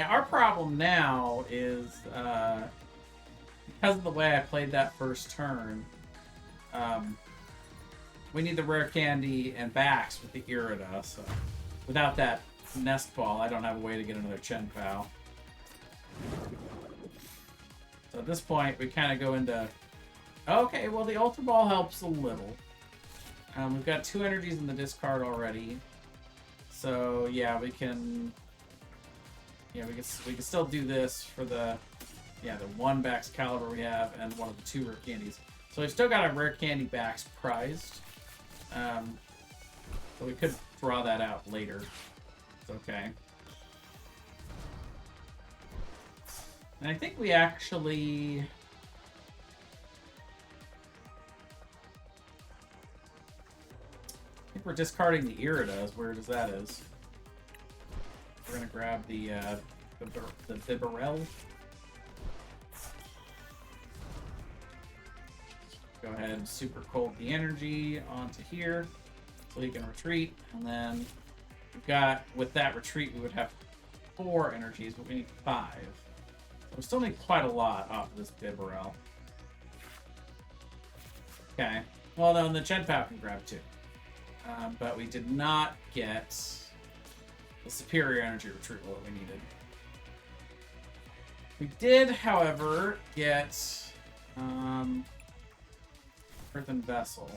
our problem now is because of the way I played that first turn, we need the rare candy and backs with the Irida, so without that nest ball, I don't have a way to get another Chien-Pao. So at this point, we kind of go into... Okay, well, the Ultra Ball helps a little. We've got 2 energies in the discard already. So, yeah, we can... Yeah, we can still do this for the... Yeah, the 1 Bax Caliber we have and one of the 2 rare candies. So we've still got our rare candy backs prized. So we could draw that out later. It's okay. And I think we actually... I think we're discarding the Irida, as weird as that is. We're going to grab the Bibarel. Go ahead and super cold the energy onto here so you can retreat. And then we've got, with that retreat, we would have 4 energies, but we need 5. So we still need quite a lot off of this Bibarel. Okay. Well, then the Chien-Pao can grab 2. But we did not get the superior energy retrieval that we needed. We did, however, get Earthen Vessel.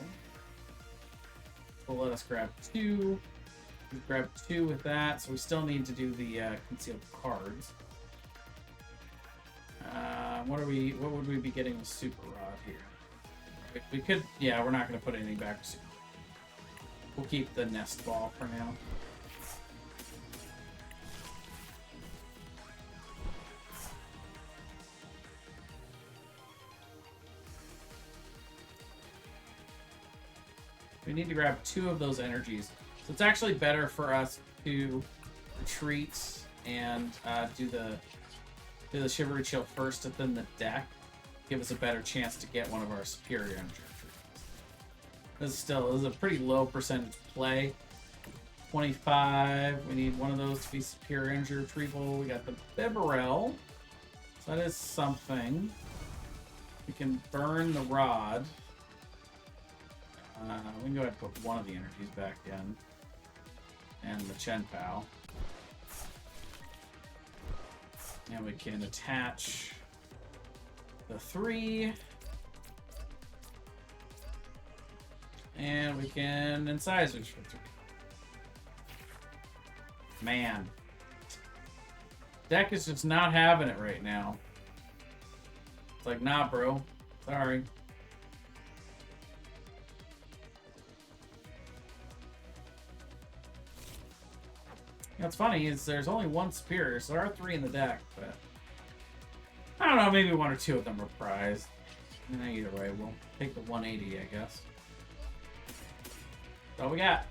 So let us grab 2. We grab 2 with that, so we still need to do the concealed cards. What would we be getting with Super Rod here? We could, yeah, we're not going to put anything back. We'll keep the nest ball for now. We need to grab 2 of those energies. So it's actually better for us to retreat and do the Shivery Chill first within the deck. Give us a better chance to get one of our superior energy retreats. This is a pretty low percentage play. 25. We need one of those to be superior injury retrieval. We got the Bibarel. So that is something. We can burn the rod. We can go ahead and put one of the energies back in. And the Chien-Pao. And we can attach the 3. And we can incisors for 3. Man. Deck is just not having it right now. It's like, nah, bro. Sorry. What's funny is there's only one superior, so there are 3 in the deck, but I don't know, maybe 1 or 2 of them are prized. Either way, we'll take the 180, I guess. That's all we got.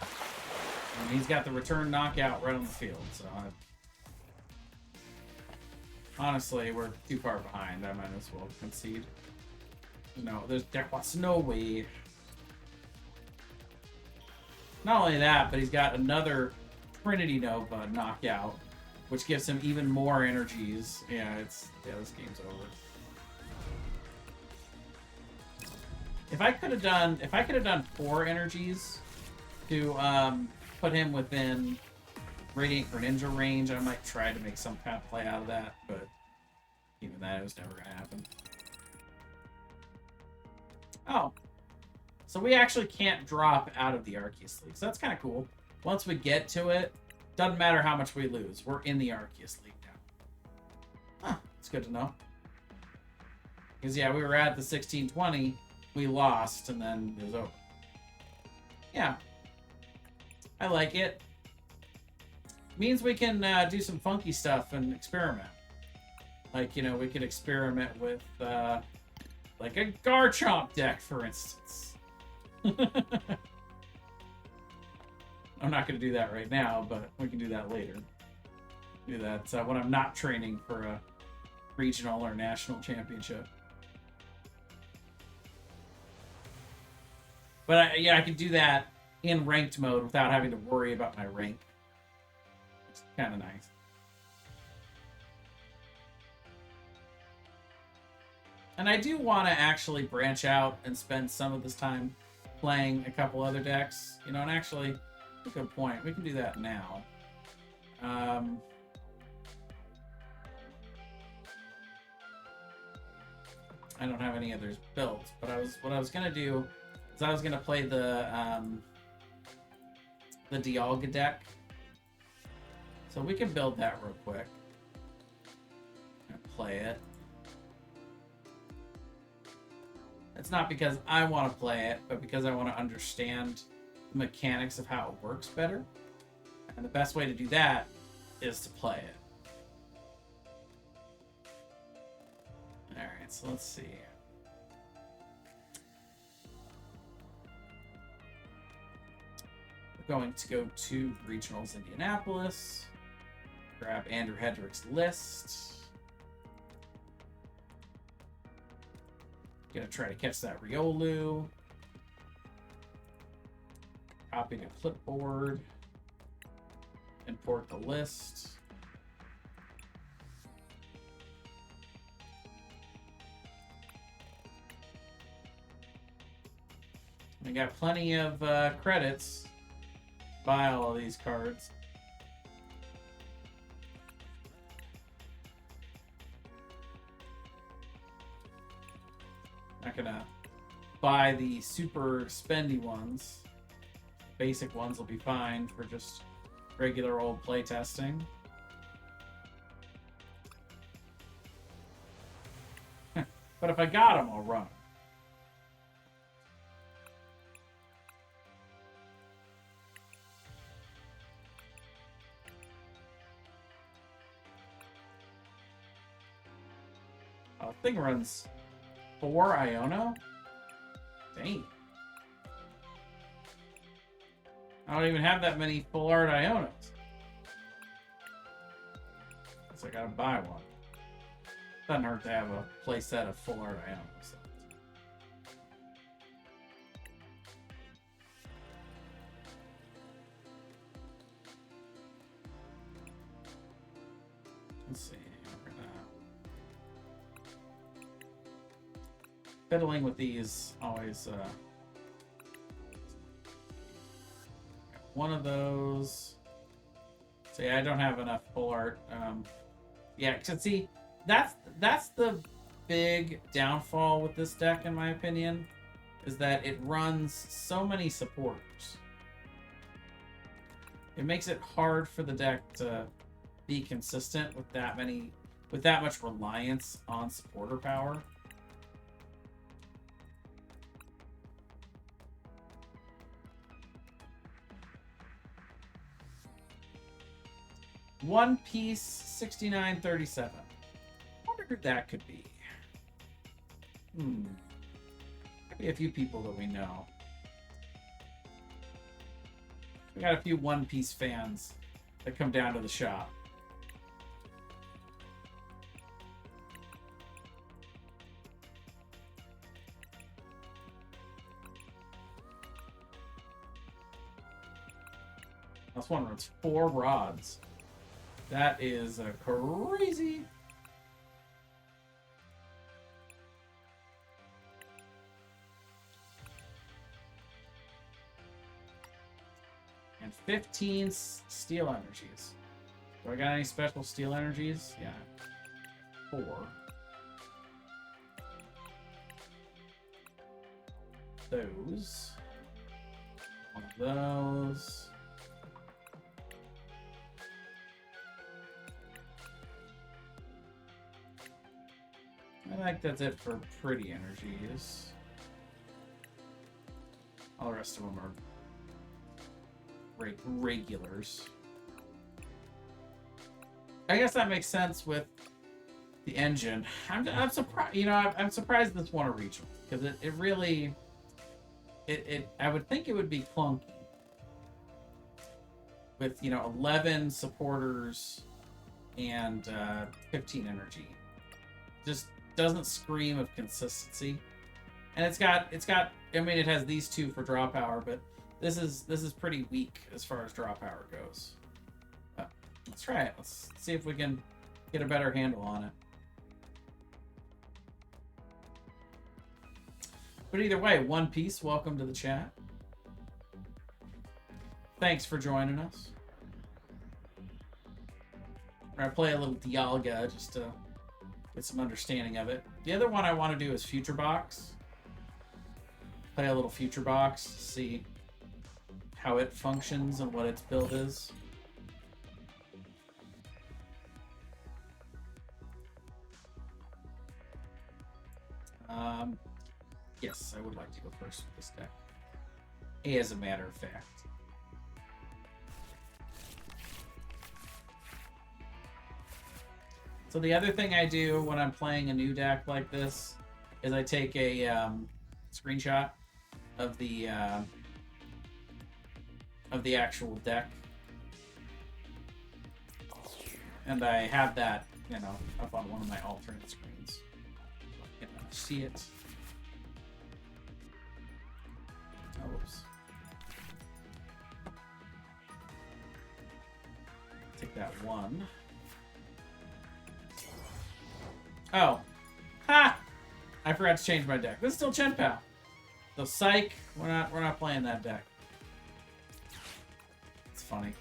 And he's got the return knockout right on the field, so honestly, we're too far behind. I might as well concede. No, there was no way. Not only that, but he's got another Trinity Nova knockout, which gives him even more energies. Yeah, this game's over. If I could have done 4 energies to put him within Radiant Greninja range, I might try to make some kind of play out of that, but even that was never gonna happen. Oh. So we actually can't drop out of the Arceus League. So that's kind of cool. Once we get to it, doesn't matter how much we lose. We're in the Arceus League now. Huh, it's good to know. Because, yeah, we were at the 16-20. We lost, and then it was over. Yeah. I like it. Means we can do some funky stuff and experiment. Like, you know, we could experiment with, like, a Garchomp deck, for instance. I'm not going to do that right now, but we can do that later. Do that when I'm not training for a regional or national championship. But yeah, I can do that in ranked mode without having to worry about my rank. It's kind of nice. And I do want to actually branch out and spend some of this time playing a couple other decks, you know, and actually, a good point. We can do that now. I don't have any others built, but what I was gonna do is I was gonna play the Dialga deck. So we can build that real quick and play it. It's not because I want to play it, but because I want to understand the mechanics of how it works better. And the best way to do that is to play it. Alright, so let's see. We're going to go to Regionals Indianapolis. Grab Andrew Hedrick's list. Gonna try to catch that Riolu. Copy to clipboard. Import the list. We got plenty of credits to buy all of these cards. Not gonna buy the super spendy ones. Basic ones will be fine for just regular old playtesting. But if I got them, I'll run them. Oh, thing runs 4 Iono? Dang. I don't even have that many full art Ionos. Guess I gotta buy one. Doesn't hurt to have a playset of full art Ionos. Let's see. We're gonna... Fiddling with these always. One of those. So yeah, I don't have enough full art. Yeah, cause see, that's the big downfall with this deck, in my opinion, is that it runs so many supporters. It makes it hard for the deck to be consistent with that much reliance on supporter power. One Piece 6937. I wonder who that could be. Could be a few people that we know. We got a few One Piece fans that come down to the shop. That's one where it's 4 rods. That is crazy. And 15 steel energies. Do I got any special steel energies? Yeah. 4. Those. One of those. I think that's it for pretty energies. All the rest of them are regulars. I guess that makes sense with the engine. I'm surprised. You know, I'm surprised this won a regional because it really. I would think it would be clunky with 11 supporters and 15 energy. Just doesn't scream of consistency, and it's got. I mean, it has these 2 for draw power, but this is pretty weak as far as draw power goes. But let's try it. Let's see if we can get a better handle on it. But either way, One Piece, welcome to the chat. Thanks for joining us. We're gonna play a little Dialga just to get some understanding of it. The other one I want to do is Future Box. Play a little Future Box, see how it functions and what its build is. Yes, I would like to go first with this deck. As a matter of fact. So the other thing I do when I'm playing a new deck like this is I take a screenshot of the actual deck, and I have that up on one of my alternate screens. You can see it. Oh, oops. Take that one. Oh. Ha! I forgot to change my deck. This is still Chien-Pao. So psych, we're not playing that deck. It's funny.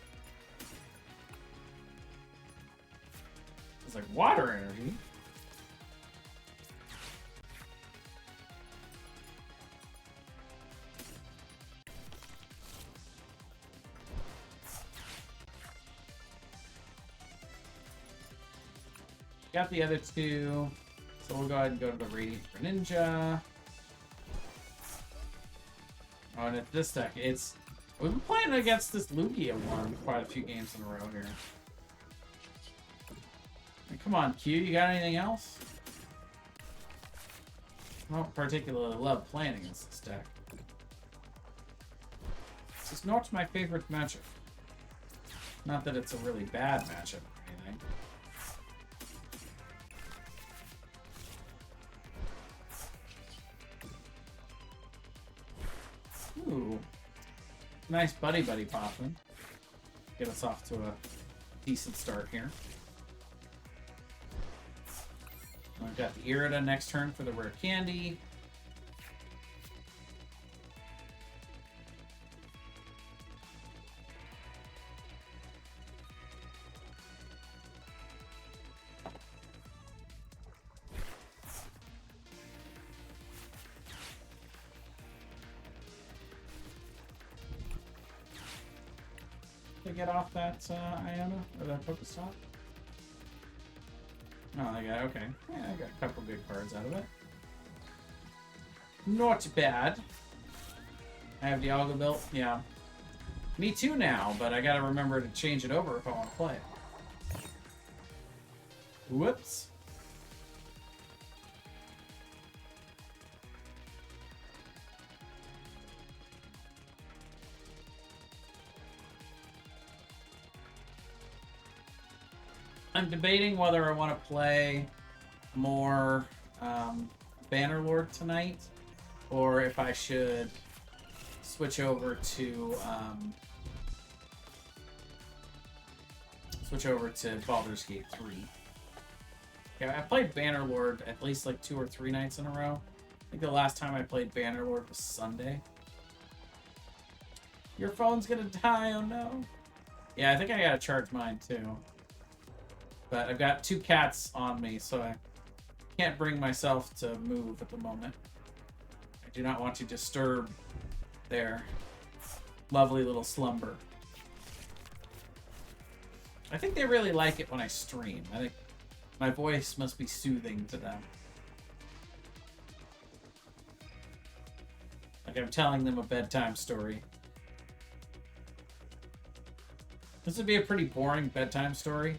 It's like water energy. Got the other 2, so we'll go ahead and go to the Radiant Greninja. Oh, and it's this deck. We've been playing against this Lugia one quite a few games in a row here. And come on, Q, you got anything else? I don't particularly love playing against this deck. This is not my favorite matchup. Not that it's a really bad matchup or anything. Ooh. Nice buddy popping. Get us off to a decent start here. I've got the Irida next turn for the rare candy. To get off that Iona or that Pokestop. Oh, I got okay. Yeah, I got a couple good cards out of it. Not bad. I have Dialga built. Yeah, me too now. But I gotta remember to change it over if I want to play it. Whoops. I'm debating whether I want to play more Bannerlord tonight, or if I should switch over to Baldur's Gate 3. Yeah, I played Bannerlord at least like 2 or 3 nights in a row. I think the last time I played Bannerlord was Sunday. Your phone's gonna die, oh no. Yeah, I think I gotta charge mine too. But I've got 2 cats on me, so I can't bring myself to move at the moment. I do not want to disturb their lovely little slumber. I think they really like it when I stream. I think my voice must be soothing to them. Like I'm telling them a bedtime story. This would be a pretty boring bedtime story.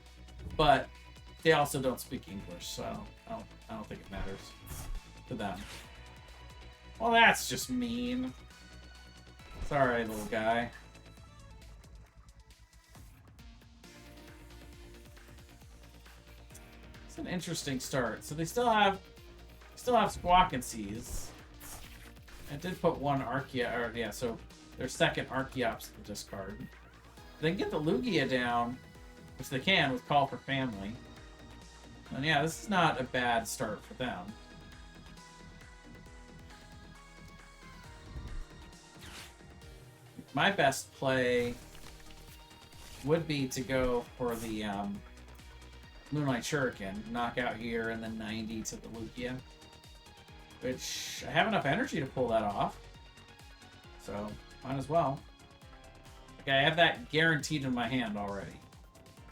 But they also don't speak English, so I don't think it matters to them. Well, that's just mean. Sorry, little guy. It's an interesting start. So they still have Squawk and Seize. I did put one Archaea, or yeah, so their second Archaeops to the discard. They can get the Lugia down, which they can with Call for Family. And yeah, this is not a bad start for them. My best play would be to go for the Moonlight Shuriken, knock out here, and then 90 to the Lugia. Which, I have enough energy to pull that off. So, might as well. Okay, I have that guaranteed in my hand already.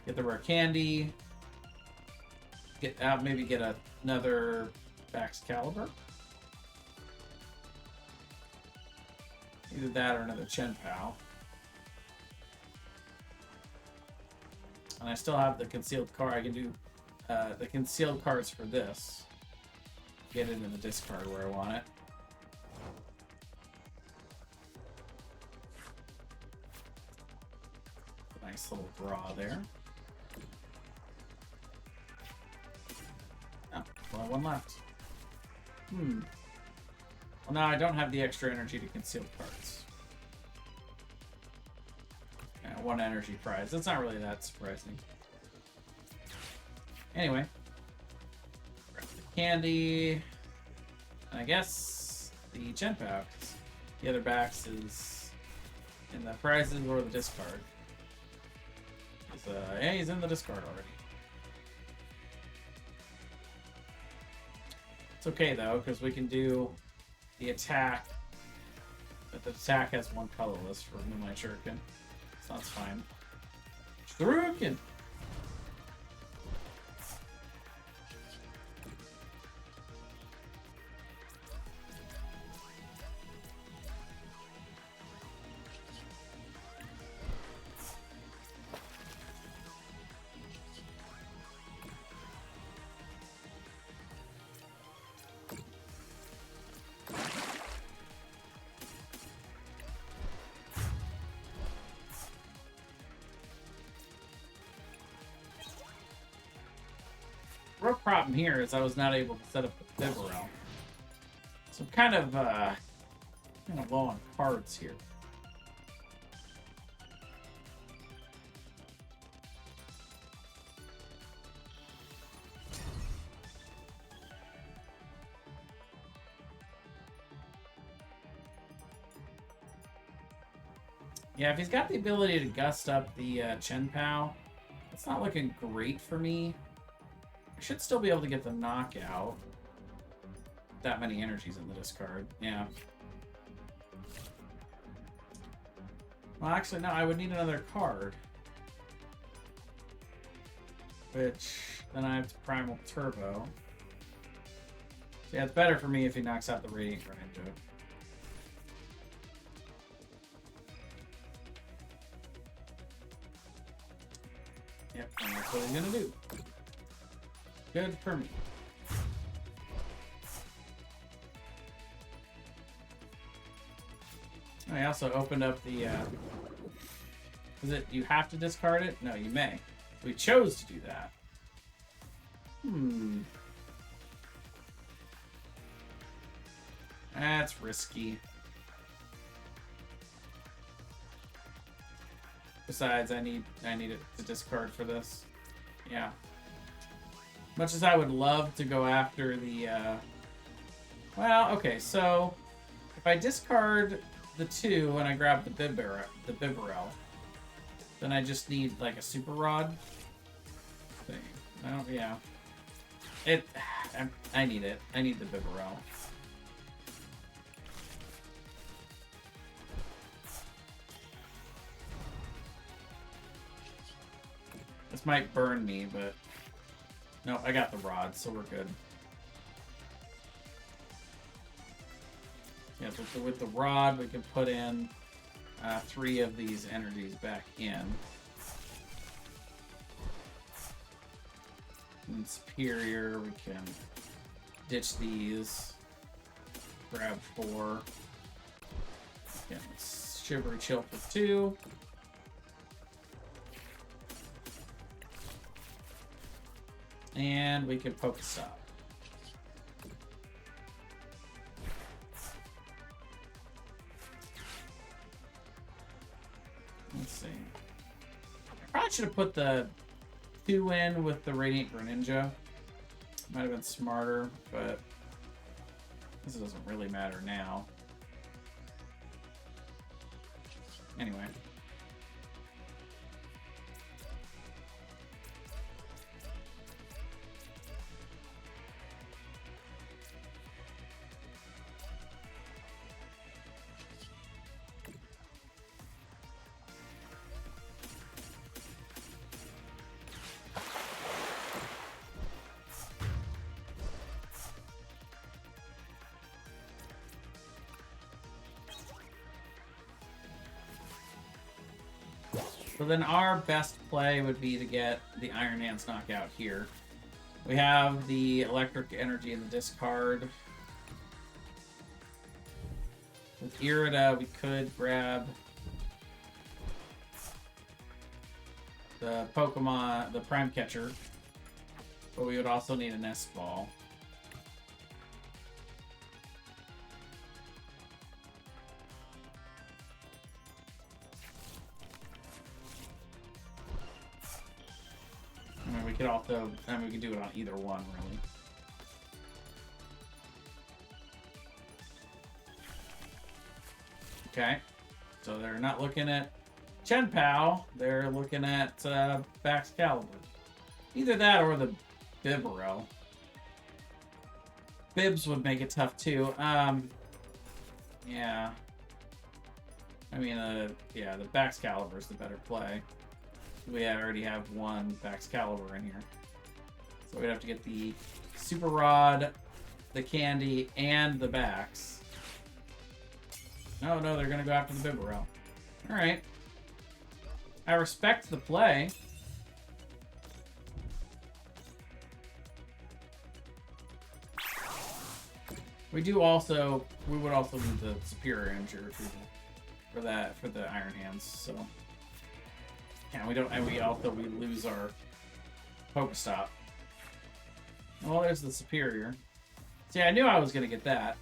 Get the rare candy. Get out, maybe get another Baxcalibur. Either that or another Chien-Pao. And I still have the concealed card. I can do the concealed cards for this. Get it in the discard where I want it. Nice little draw there. Oh, well, one left. Well, now I don't have the extra energy to conceal cards. Yeah, 1 energy prize. That's not really that surprising. Anyway. Grab the candy. And I guess the Chien-Pao. The other backs is in the prizes or the discard. Yeah, he's in the discard already. It's okay though, because we can do the attack. But the attack has 1 colorless for Moonlight Shuriken, so that's fine. Shuriken! Real problem here is I was not able to set up the Bibarel. So I'm kind of low on cards here. Yeah, if he's got the ability to gust up the Chien-Pao, it's not looking great for me. I should still be able to get the knockout. That many energies in the discard. Yeah. Well, actually, no, I would need another card. Which, then I have to Primal Turbo. So yeah, it's better for me if he knocks out the Radiant Greninja. Yep, and that's what he's gonna do. Good for me. I also opened up the, is it, you have to discard it? No, you may. We chose to do that. That's risky. Besides, I need it to discard for this. Yeah. Much as I would love to go after the, well, okay, so if I discard the 2 and I grab the Bibarel, then I just need like a Super Rod thing. I don't, yeah. I need it. I need the Bibarel. This might burn me, but no, I got the rod, so we're good. Yeah, with the rod, we can put in 3 of these energies back in. And Superior, we can ditch these. Grab 4. Again, Shivery Chill for 2. And we can Pokestop. Let's see. I probably should have put the 2 in with the Radiant Greninja. Might have been smarter, but this doesn't really matter now. Anyway. So then our best play would be to get the Iron Hands knockout here. We have the electric energy in the discard. With Irida, we could grab the Pokemon, the Prime Catcher, but we would also need an S-Ball. I mean, we could also, I mean, we could do it on either one, really. Okay, so they're not looking at Chien-Pao, they're looking at Baxcalibur. Either that or the Bibarel. Bibs would make it tough too. Yeah. I mean, yeah, the Baxcalibur is the better play. We already have one Baxcalibur in here. So we'd have to get the Super Rod, the Candy, and the Bax. No, they're gonna go after the Bibarel. Alright. I respect the play. We would also need the Superior Energy Retrieval for that, for the Iron Hands, so. Yeah, we lose our Pokestop. Well, there's the Superior. See, I knew I was gonna get that.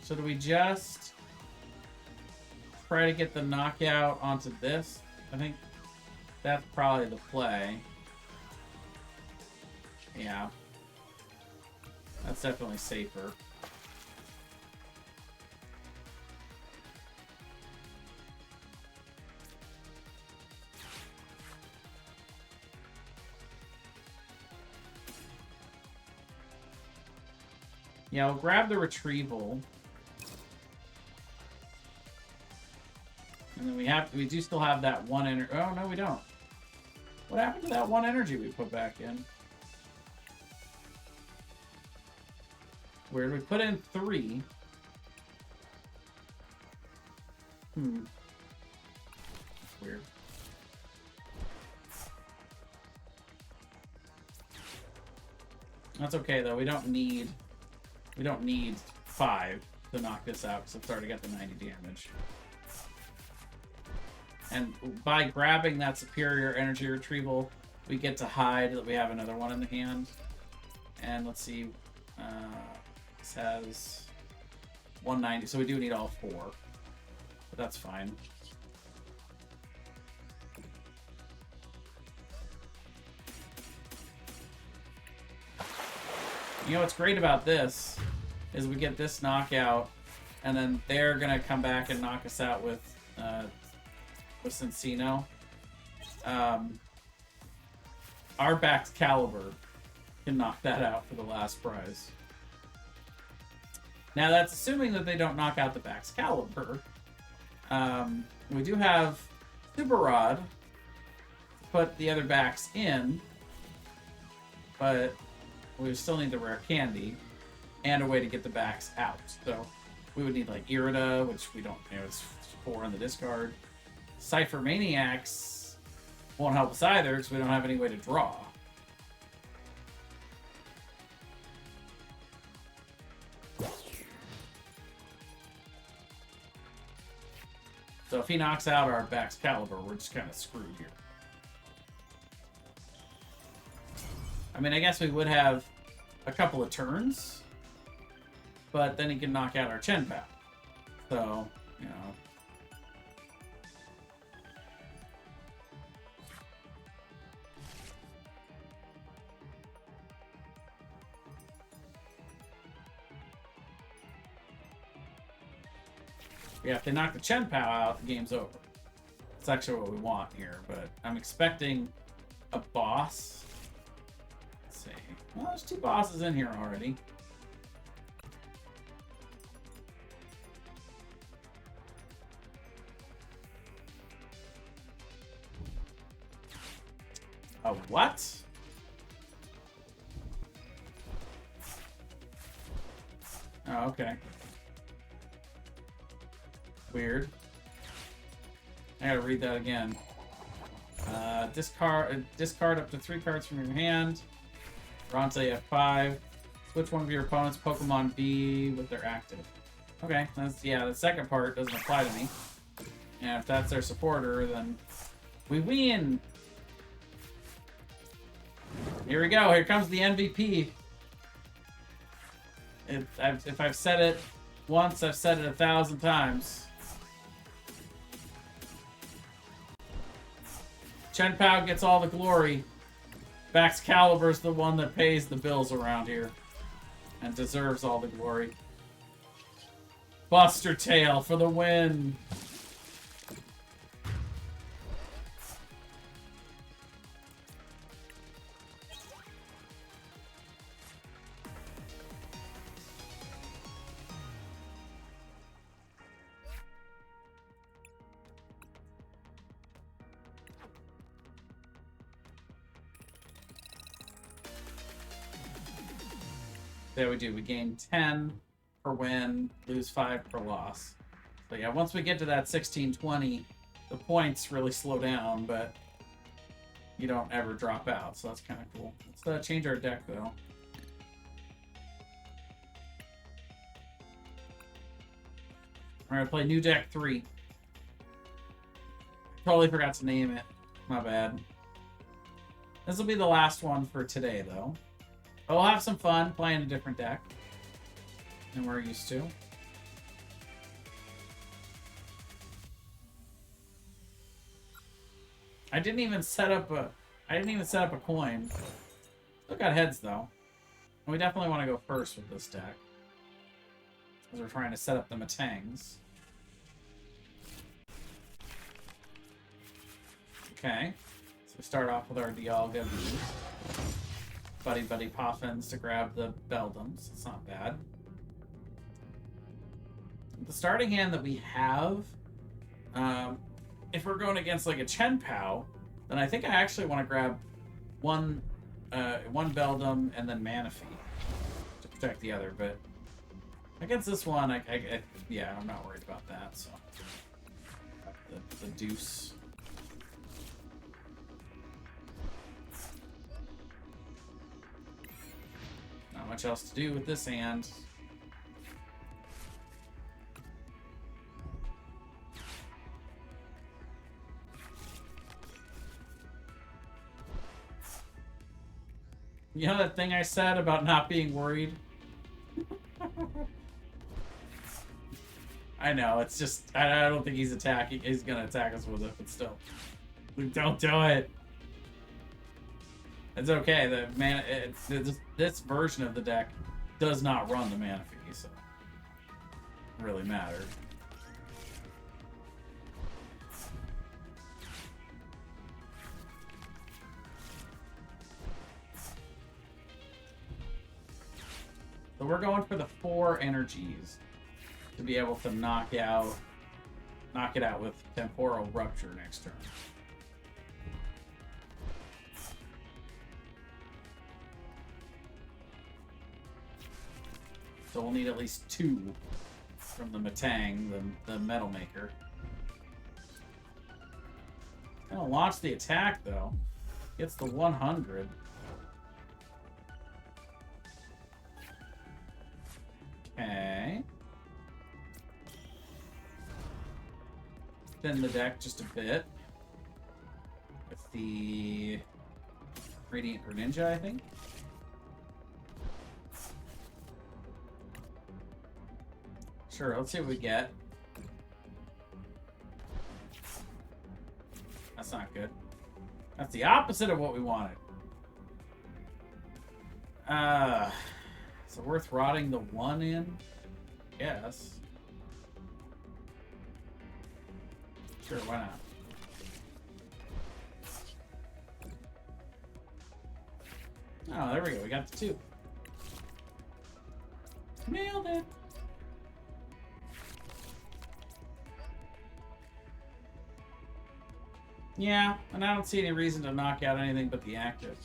So do we just try to get the knockout onto this? I think that's probably the play. Yeah. That's definitely safer. Yeah, we'll grab the retrieval. And then we do still have that one energy. Oh, no, we don't. What happened to that one energy we put back in? Where did we put in 3? Weird. That's okay though. We don't need 5 to knock this out because I've already got the 90 damage. And by grabbing that superior energy retrieval, we get to hide that we have another one in the hand. And let's see, this has 190, so we do need all 4, but that's fine. You know what's great about this is we get this knockout, and then they're gonna come back and knock us out with Cincino. Our back's caliber can knock that out for the last prize. Now that's assuming that they don't knock out the back's caliber. We do have Super Rod to put the other backs in, but we still need the rare candy and a way to get the backs out. So we would need like Irida, which we don't, it's 4 in the discard. Cypher Maniacs won't help us either because we don't have any way to draw. So if he knocks out our back's caliber, we're just kind of screwed here. I mean, I guess we would have a couple of turns, but then he can knock out our Chien-Pao. So, you know. Yeah, if they knock the Chien-Pao out, the game's over. That's actually what we want here, but I'm expecting a boss. Let's see. Well, there's 2 bosses in here already. A what? Oh, okay. Weird. I gotta read that again. Discard up to 3 cards from your hand. Bronze F5. Switch one of your opponent's Pokemon B with their active. Okay, that's, yeah, the second part doesn't apply to me. And if that's their supporter, then we win! Here we go, here comes the MVP. If I've said it once, I've said it 1,000 times. Chien-Pao gets all the glory. Back's Caliber's the one that pays the bills around here. And deserves all the glory. Buster Tail for the win. There we do. We gain 10 per win, lose 5 per loss. So yeah, once we get to that 16-20, the points really slow down, but you don't ever drop out, so that's kind of cool. Let's change our deck, though. We're going to play new deck 3. Totally forgot to name it. My bad. This will be the last one for today, though. But we'll have some fun playing a different deck than we're used to. I didn't even set up a coin. Still got heads though. And we definitely want to go first with this deck. Because we're trying to set up the Matangs. Okay. So we start off with our Dialga V. Buddy Poffins to grab the Beldums. It's not bad. The starting hand that we have, if we're going against like a Chien-Pao, then I think I actually want to grab one Beldum and then Manaphy to protect the other. But against this one, yeah, I'm not worried about that. So the deuce. Not much else to do with this hand. You know that thing I said about not being worried? I know, it's just, I don't think he's attacking. He's gonna attack us with it, but still. Don't do it. It's okay. The mana, this version of the deck does not run the Manaphy, so it really mattered. So we're going for the 4 energies to be able to knock it out with Temporal Rupture next turn. So we'll need at least 2 from the Matang, the Metal Maker. Gonna launch the attack though. Gets the 100. Okay. Thin the deck just a bit. With the Radiant Greninja, I think. Sure, let's see what we get. That's not good. That's the opposite of what we wanted. So worth rotting the 1 in? Yes. Sure, why not? Oh, there we go. We got the 2. Nailed it. Yeah, and I don't see any reason to knock out anything but the active.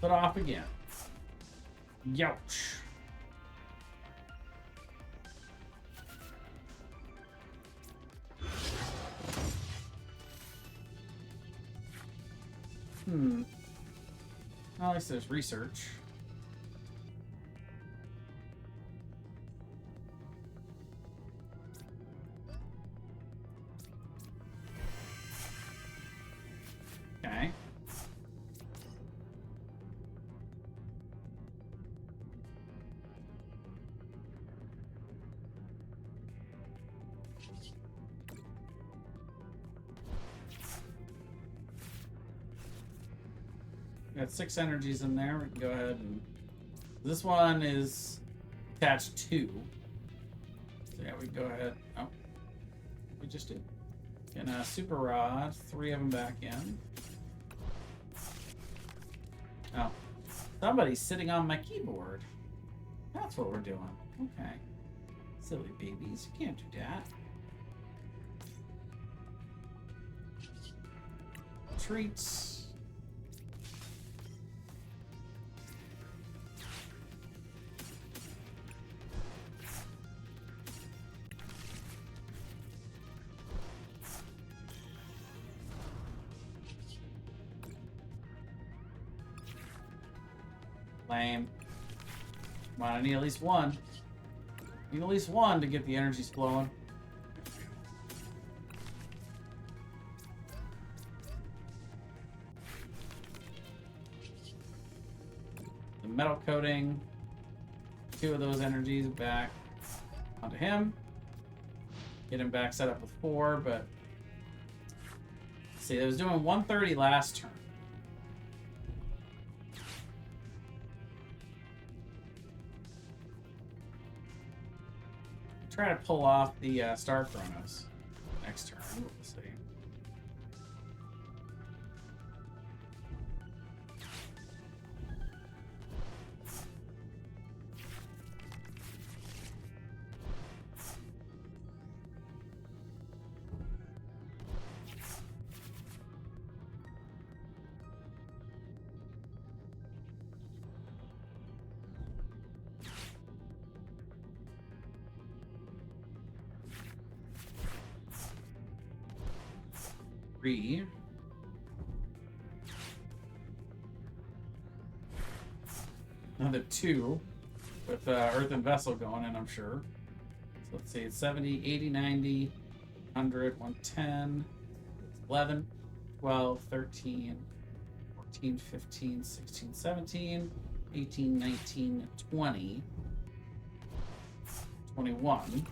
It off again. Youch. At least there's research. Okay. Got 6 energies in there. We can go ahead and... This one is attached 2. So yeah, we can go ahead... Oh. We just did. And Super Rod. 3 of them back in. Oh. Somebody's sitting on my keyboard. That's what we're doing. Okay. Silly babies, you can't do that. Treats. Lame. Come on, I need at least one. I need at least one to get the energies flowing. The metal coating. 2 of those energies back onto him. Get him back set up with 4, but see, it was doing 130 last turn. Try to pull off the Star Chronos next turn. We'll see. Another 2 with Earthen Vessel going in, I'm sure. So let's see, it's 70, 80, 90, 100, 110, 11, 12, 13, 14, 15, 16, 17, 18, 19, 20, 21.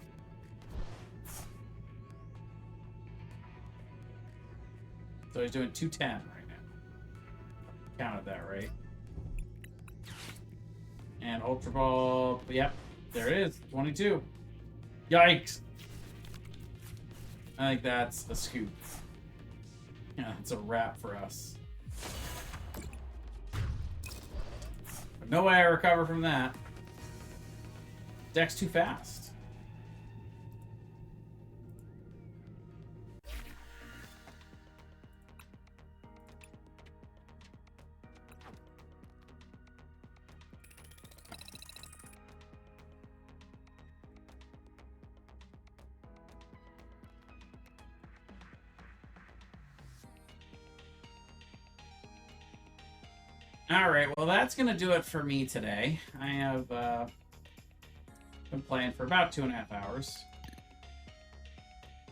So he's doing 210 right now. Counted that, right? And Ultra Ball, yep, there it is, 22. Yikes. I think that's a scoop. Yeah, it's a wrap for us. But no way I recover from that. Deck's too fast. All right, well, that's going to do it for me today. I have been playing for about 2.5 hours.